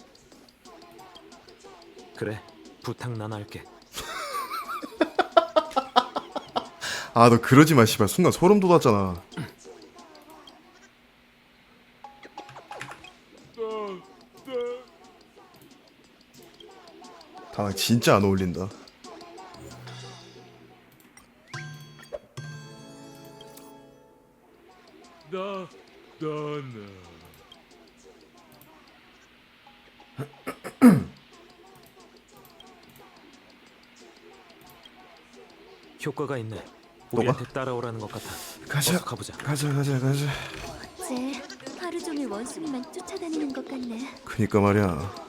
그래, 부탁 나나 할게. 너 그러지 마, 씨발. 순간 소름 돋았잖아. 다낭 진짜 안 어울린다. 효과가 있네. 너가? 우리한테 따라오라는 것 같아. 가자. 어서 가보자. 가자. 어째 하루 종일 원숭이만 쫓아다니는 것 같네. 그니까 말이야.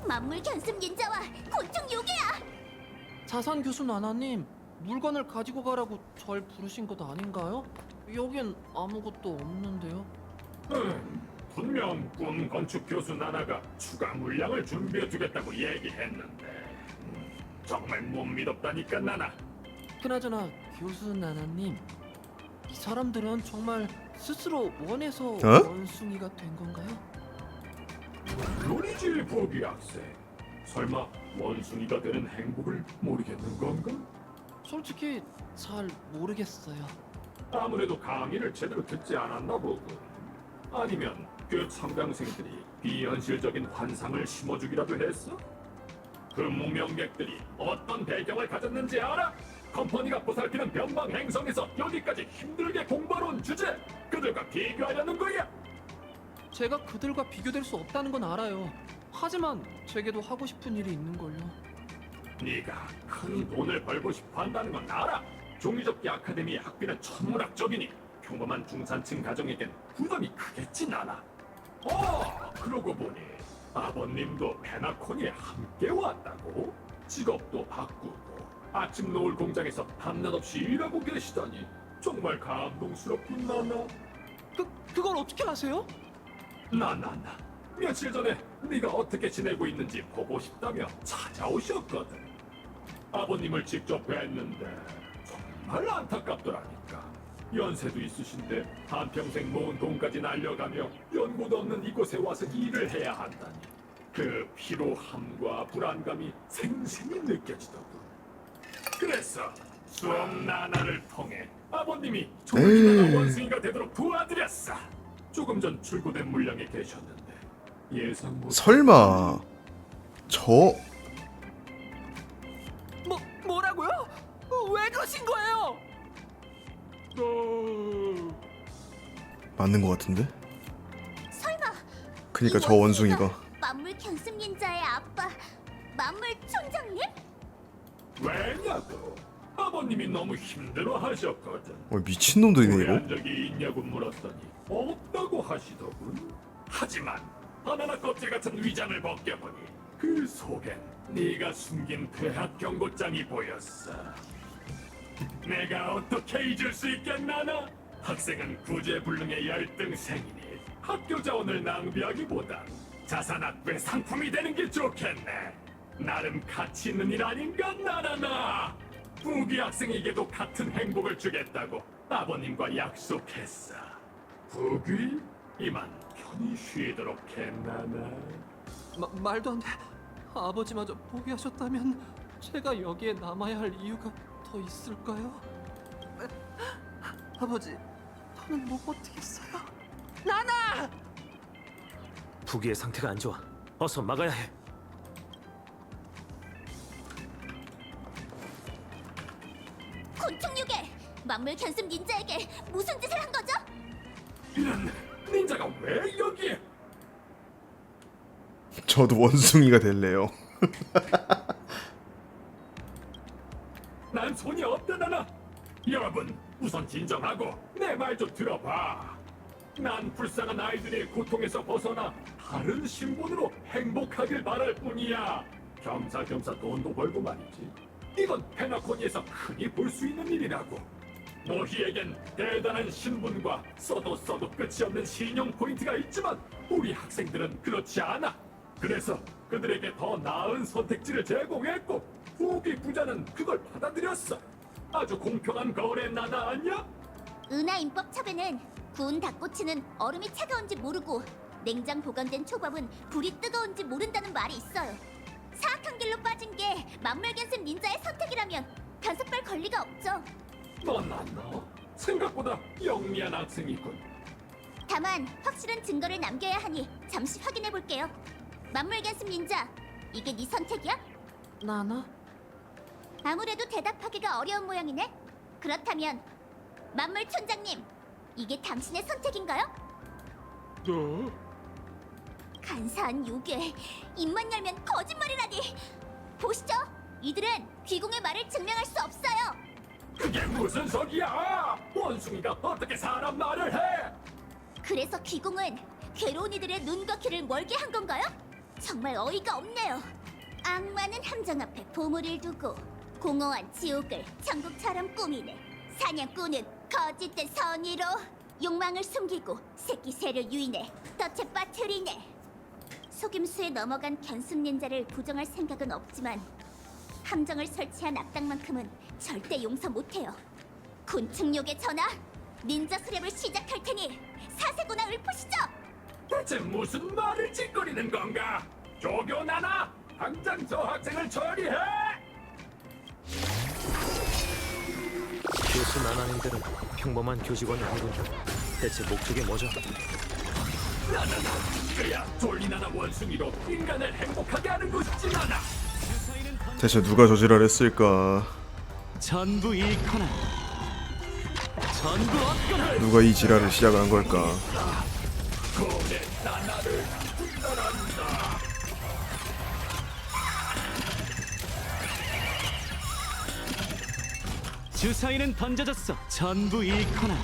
만물 견습 닌자와 곤충 요괴야. 자산 교수 나나님, 물건을 가지고 가라고 절 부르신 것 아닌가요? 여긴 아무것도 없는데요. 분명 꿈 건축 교수 나나가 추가 물량을 준비해 두겠다고 얘기했는데 정말 못 믿었다니까 나나. 그나저나 교수 나나님, 이 사람들은 정말 스스로 원해서 원숭이가 된 건가요? 물론이지 보기 학생. 설마 원숭이가 되는 행복을 모르겠는 건가? 솔직히 잘 모르겠어요. 아무래도 강의를 제대로 듣지 않았나 보군. 아니면 그 참강생들이 비현실적인 환상을 심어주기라도 했어? 그 무명객들이 어떤 배경을 가졌는지 알아? 컴퍼니가 보살피는 변방 행성에서 여기까지 힘들게 공부하러 온 주제, 그들과 비교하려는 거야. 제가 그들과 비교될 수 없다는 건 알아요. 하지만 제게도 하고 싶은 일이 있는걸요. 네가 큰 돈을 벌고 싶어 한다는 건 알아. 종이접기 아카데미의 학비는 천문학적이니 평범한 중산층 가정에겐 부담이 크겠지 나나. 그러고 보니 아버님도 페나코니에 함께 왔다고? 직업도 바꾸고 아침 노을 공장에서 밤낮 없이 일하고 계시다니 정말 감동스럽군 나나. 그걸 어떻게 아세요? 나나나 며칠 전에 네가 어떻게 지내고 있는지 보고 싶다며 찾아오셨거든. 아버님을 직접 뵀는데 정말 안타깝더라니까. 연세도 있으신데 한평생 모은 돈까지 날려가며 연고도 없는 이곳에 와서 일을 해야 한다니 그 피로함과 불안감이 생생히 느껴지더군. 그래서 수업 나나를 통해 아버님이 졸리나나 원숭이가 되도록 도와드렸어. 조금 전 출고된 물량에 계셨는데 예상 못. 설마 뭐라고요? 왜 그러신 거예요? 맞는 것 같은데? 설마 그니까 이 저 원숭이가 만물 견습 닌자의 아빠 만물 촌장님? 왜냐고? 아버님이 너무 힘들어하셨거든. 미친놈들이네 후회한 이거. 적이 있냐고 물었더니 없다고 하시더군. 하지만 바나나 껍질 같은 위장을 벗겨보니 그 속엔 네가 숨긴 퇴학 경고장이 보였어. 내가 어떻게 잊을 수 있겠나나? 학생은 구제불능의 열등생이니 학교 자원을 낭비하기보단 자산학부의 상품이 되는 게 좋겠네. 나름 가치 있는 일 아닌가 나나나? 부귀 학생에게도 같은 행복을 주겠다고 아버님과 약속했어. 부귀? 이만 편히 쉬도록 했나나? 말도 안 돼. 아버지마저 포기하셨다면 제가 여기에 남아야 할 이유가 더 있을까요? 아버지, 더는 못 버티겠어요. 나나! 부기의 상태가 안 좋아. 어서 막아야 해. 곤충육에 만물 견습 닌자에게 무슨 짓을 한 거죠? 이런 닌자가 왜 여기에? 저도 원숭이가 될래요. 난 손이 없다나나. 여러분, 우선 진정하고 내 말 좀 들어봐. 난 불쌍한 아이들의 고통에서 벗어나 다른 신분으로 행복하길 바랄 뿐이야. 겸사겸사 돈도 벌고 말이지. 이건 페나코니에서 흔히 볼 수 있는 일이라고. 너희에겐 대단한 신분과 써도 끝이 없는 신용 포인트가 있지만 우리 학생들은 그렇지 않아. 그래서 그들에게 더 나은 선택지를 제공했고 후기 부자는 그걸 받아들였어. 아주 공평한 거래 나나 아니야? 은하 인법첩에는 구운 닭꼬치는 얼음이 차가운지 모르고 냉장 보관된 초밥은 불이 뜨거운지 모른다는 말이 있어요. 사악한 길로 빠진 게 만물견습 닌자의 선택이라면 단속할 권리가 없죠. 너 생각보다 영리한 학생이군. 다만 확실한 증거를 남겨야 하니 잠시 확인해 볼게요. 만물견습 닌자, 이게 네 선택이야? 나나? 아무래도 대답하기가 어려운 모양이네. 그렇다면 만물 촌장님, 이게 당신의 선택인가요? 간사한 요괴, 입만 열면 거짓말이라니. 보시죠, 이들은 귀공의 말을 증명할 수 없어요. 그게 무슨 소리야? 원숭이가 어떻게 사람 말을 해? 그래서 귀공은 괴로운 이들의 눈과 귀를 멀게 한 건가요? 정말 어이가 없네요. 악마는 함정 앞에 보물을 두고 공허한 지옥을 천국처럼 꾸미네. 사냥꾼은 거짓된 선의로 욕망을 숨기고 새끼 새를 유인해 덫에 빠뜨리네. 속임수에 넘어간 견습 닌자를 부정할 생각은 없지만 함정을 설치한 악당만큼은 절대 용서 못해요. 곤충욕의 전하, 닌자 수렵을 시작할 테니 사세고나 읊으시죠. 대체 무슨 말을 짓거리는 건가? 조교 나나, 당장 저 학생을 처리해! 교수 나나님들은 평범한 교직원이 아니군요. 대체 목적이 뭐죠? 나나나, 그야 졸리나나 원숭이로 인간을 행복하게 하는 것이지 나나. 대체 누가 저지랄 했을까? 전부 잃거나 전부 얻거나. 누가 이 지랄을 시작한 걸까? 고대 나나를 분별한다. 주사위는 던져졌어. 전부 잃거나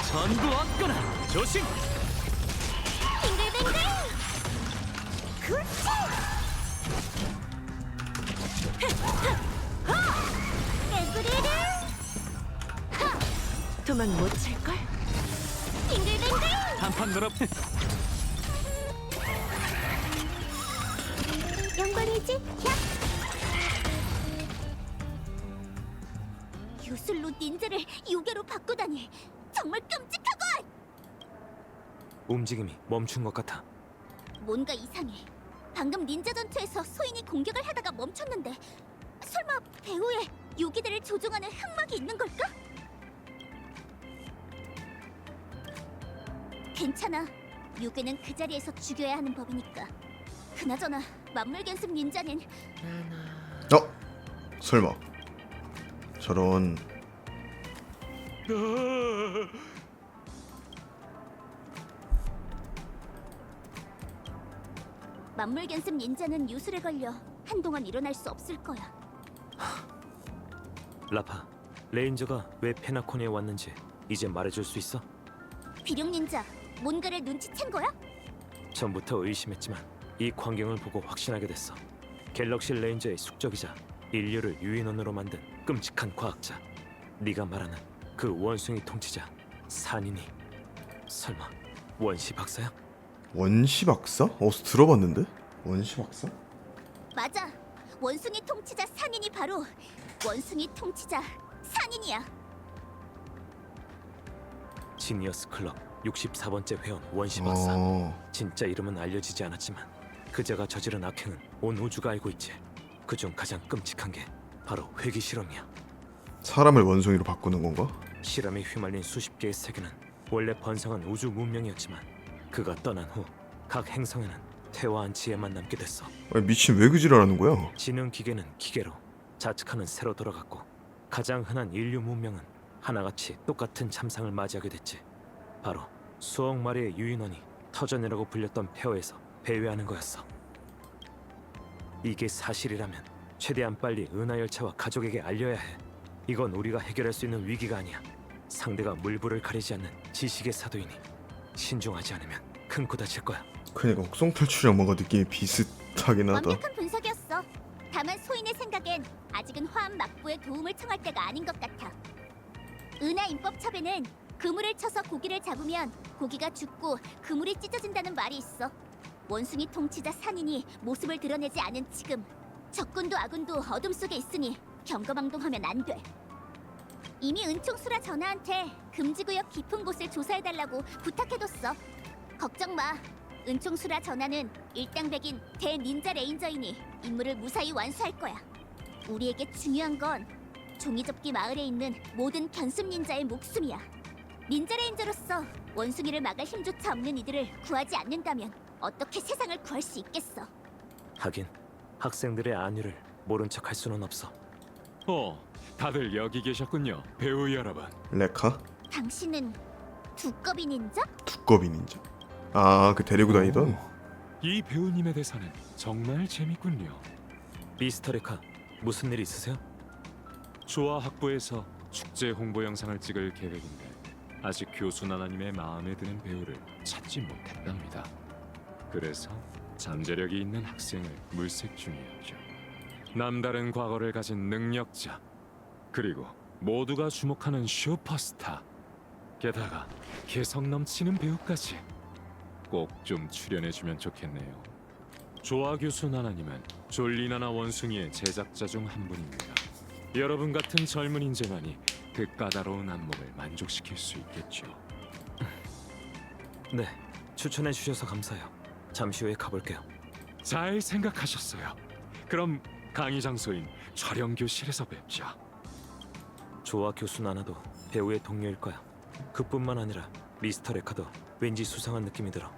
전부 얻거나. 조심. 빙글빙글. 그렇지. 개구리를. 도망 못 찰걸? 빙글빙글. 한판 놀아. 영광이지? 야! 요술로 닌자를 요괴로 바꾸다니 정말 끔찍하군! 움직임이 멈춘 것 같아. 뭔가 이상해. 방금 닌자 전투에서 소인이 공격을 하다가 멈췄는데 설마 배후에 요괴들을 조종하는 흑막이 있는 걸까? 괜찮아. 요괴는 그 자리에서 죽여야 하는 법이니까. 그나저나 만물견습 닌자는 설마 저런. 만물견습 닌자는 유술에 걸려 한동안 일어날 수 없을 거야. 라파, 레인저가 왜 페나코니에 왔는지 이제 말해줄 수 있어? 비룡 닌자, 뭔가를 눈치챈 거야? 전부터 의심했지만 이 광경을 보고 확신하게 됐어. 갤럭시 레인저의 숙적이자 인류를 유인원으로 만든 끔찍한 과학자. 네가 말하는 그 원숭이 통치자 산인이 설마 원시 박사야? 원시 박사? 어디서 들어봤는데? 원시 박사? 맞아. 원숭이 통치자 산인이 바로 원숭이 통치자 산인이야. 지니어스 클럽 64번째 회원 원시 박사. 진짜 이름은 알려지지 않았지만 그자가 저지른 악행은 온 우주가 알고 있지. 그중 가장 끔찍한 게 바로 회귀 실험이야. 사람을 원숭이로 바꾸는 건가? 실험에 휘말린 수십 개의 세계는 원래 번성한 우주 문명이었지만 그가 떠난 후 각 행성에는 태화한 지혜만 남게 됐어. 아니, 미친 왜 그 지랄하는 거야? 지능 기계는 기계로, 자측하는 새로 돌아갔고 가장 흔한 인류 문명은 하나같이 똑같은 참상을 맞이하게 됐지. 바로 수억 마리의 유인원이 터전이라고 불렸던 폐허에서 배회하는 거였어. 이게 사실이라면 최대한 빨리 은하열차와 가족에게 알려야 해. 이건 우리가 해결할 수 있는 위기가 아니야. 상대가 물불을 가리지 않는 지식의 사도이니 신중하지 않으면 큰 코 다칠 거야. 그니까 혹성 탈출이랑 뭔가 느낌이 비슷하긴 하다. 완벽한 분석이었어. 다만 소인의 생각엔 아직은 화합 막부의 도움을 청할 때가 아닌 것 같아. 은하 인법첩에는 그물을 쳐서 고기를 잡으면 고기가 죽고 그물이 찢어진다는 말이 있어. 원숭이 통치자 산인이 모습을 드러내지 않은 지금 적군도 아군도 어둠 속에 있으니 경거망동하면 안 돼. 이미 은총수라 전하한테 금지구역 깊은 곳을 조사해달라고 부탁해뒀어. 걱정 마. 은총수라 전하는 일당백인 대닌자 레인저이니 임무를 무사히 완수할 거야. 우리에게 중요한 건 종이접기 마을에 있는 모든 견습 닌자의 목숨이야. 닌자 레인저로서 원숭이를 막을 힘조차 없는 이들을 구하지 않는다면 어떻게 세상을 구할 수 있겠어? 하긴 학생들의 안위를 모른 척 할 수는 없어. 다들 여기 계셨군요. 배우 여러분. 레카? 당신은 두꺼비 닌자? 두꺼비 닌자. 아, 그 데리고 다니던? 이 배우님의 대사는 정말 재밌군요. 미스터 레카, 무슨 일 있으세요? 조화 학부에서 축제 홍보 영상을 찍을 계획인데 아직 교수 나나님의 마음에 드는 배우를 찾지 못했답니다. 그래서 잠재력이 있는 학생을 물색 중이었죠. 남다른 과거를 가진 능력자, 그리고 모두가 주목하는 슈퍼스타, 게다가 개성 넘치는 배우까지. 꼭 좀 출연해주면 좋겠네요. 조아 교수 나나님은 졸리나나 원숭이의 제작자 중 한 분입니다. 여러분 같은 젊은 인재만이 그 까다로운 안목을 만족시킬 수 있겠죠. 네, 추천해 주셔서 감사해요. 잠시 후에 가볼게요. 잘 생각하셨어요. 그럼 강의 장소인 촬영 교실에서 뵙죠. 조아 교수 나나도 배우의 동료일 거야. 그뿐만 아니라 미스터 레카도 왠지 수상한 느낌이 들어.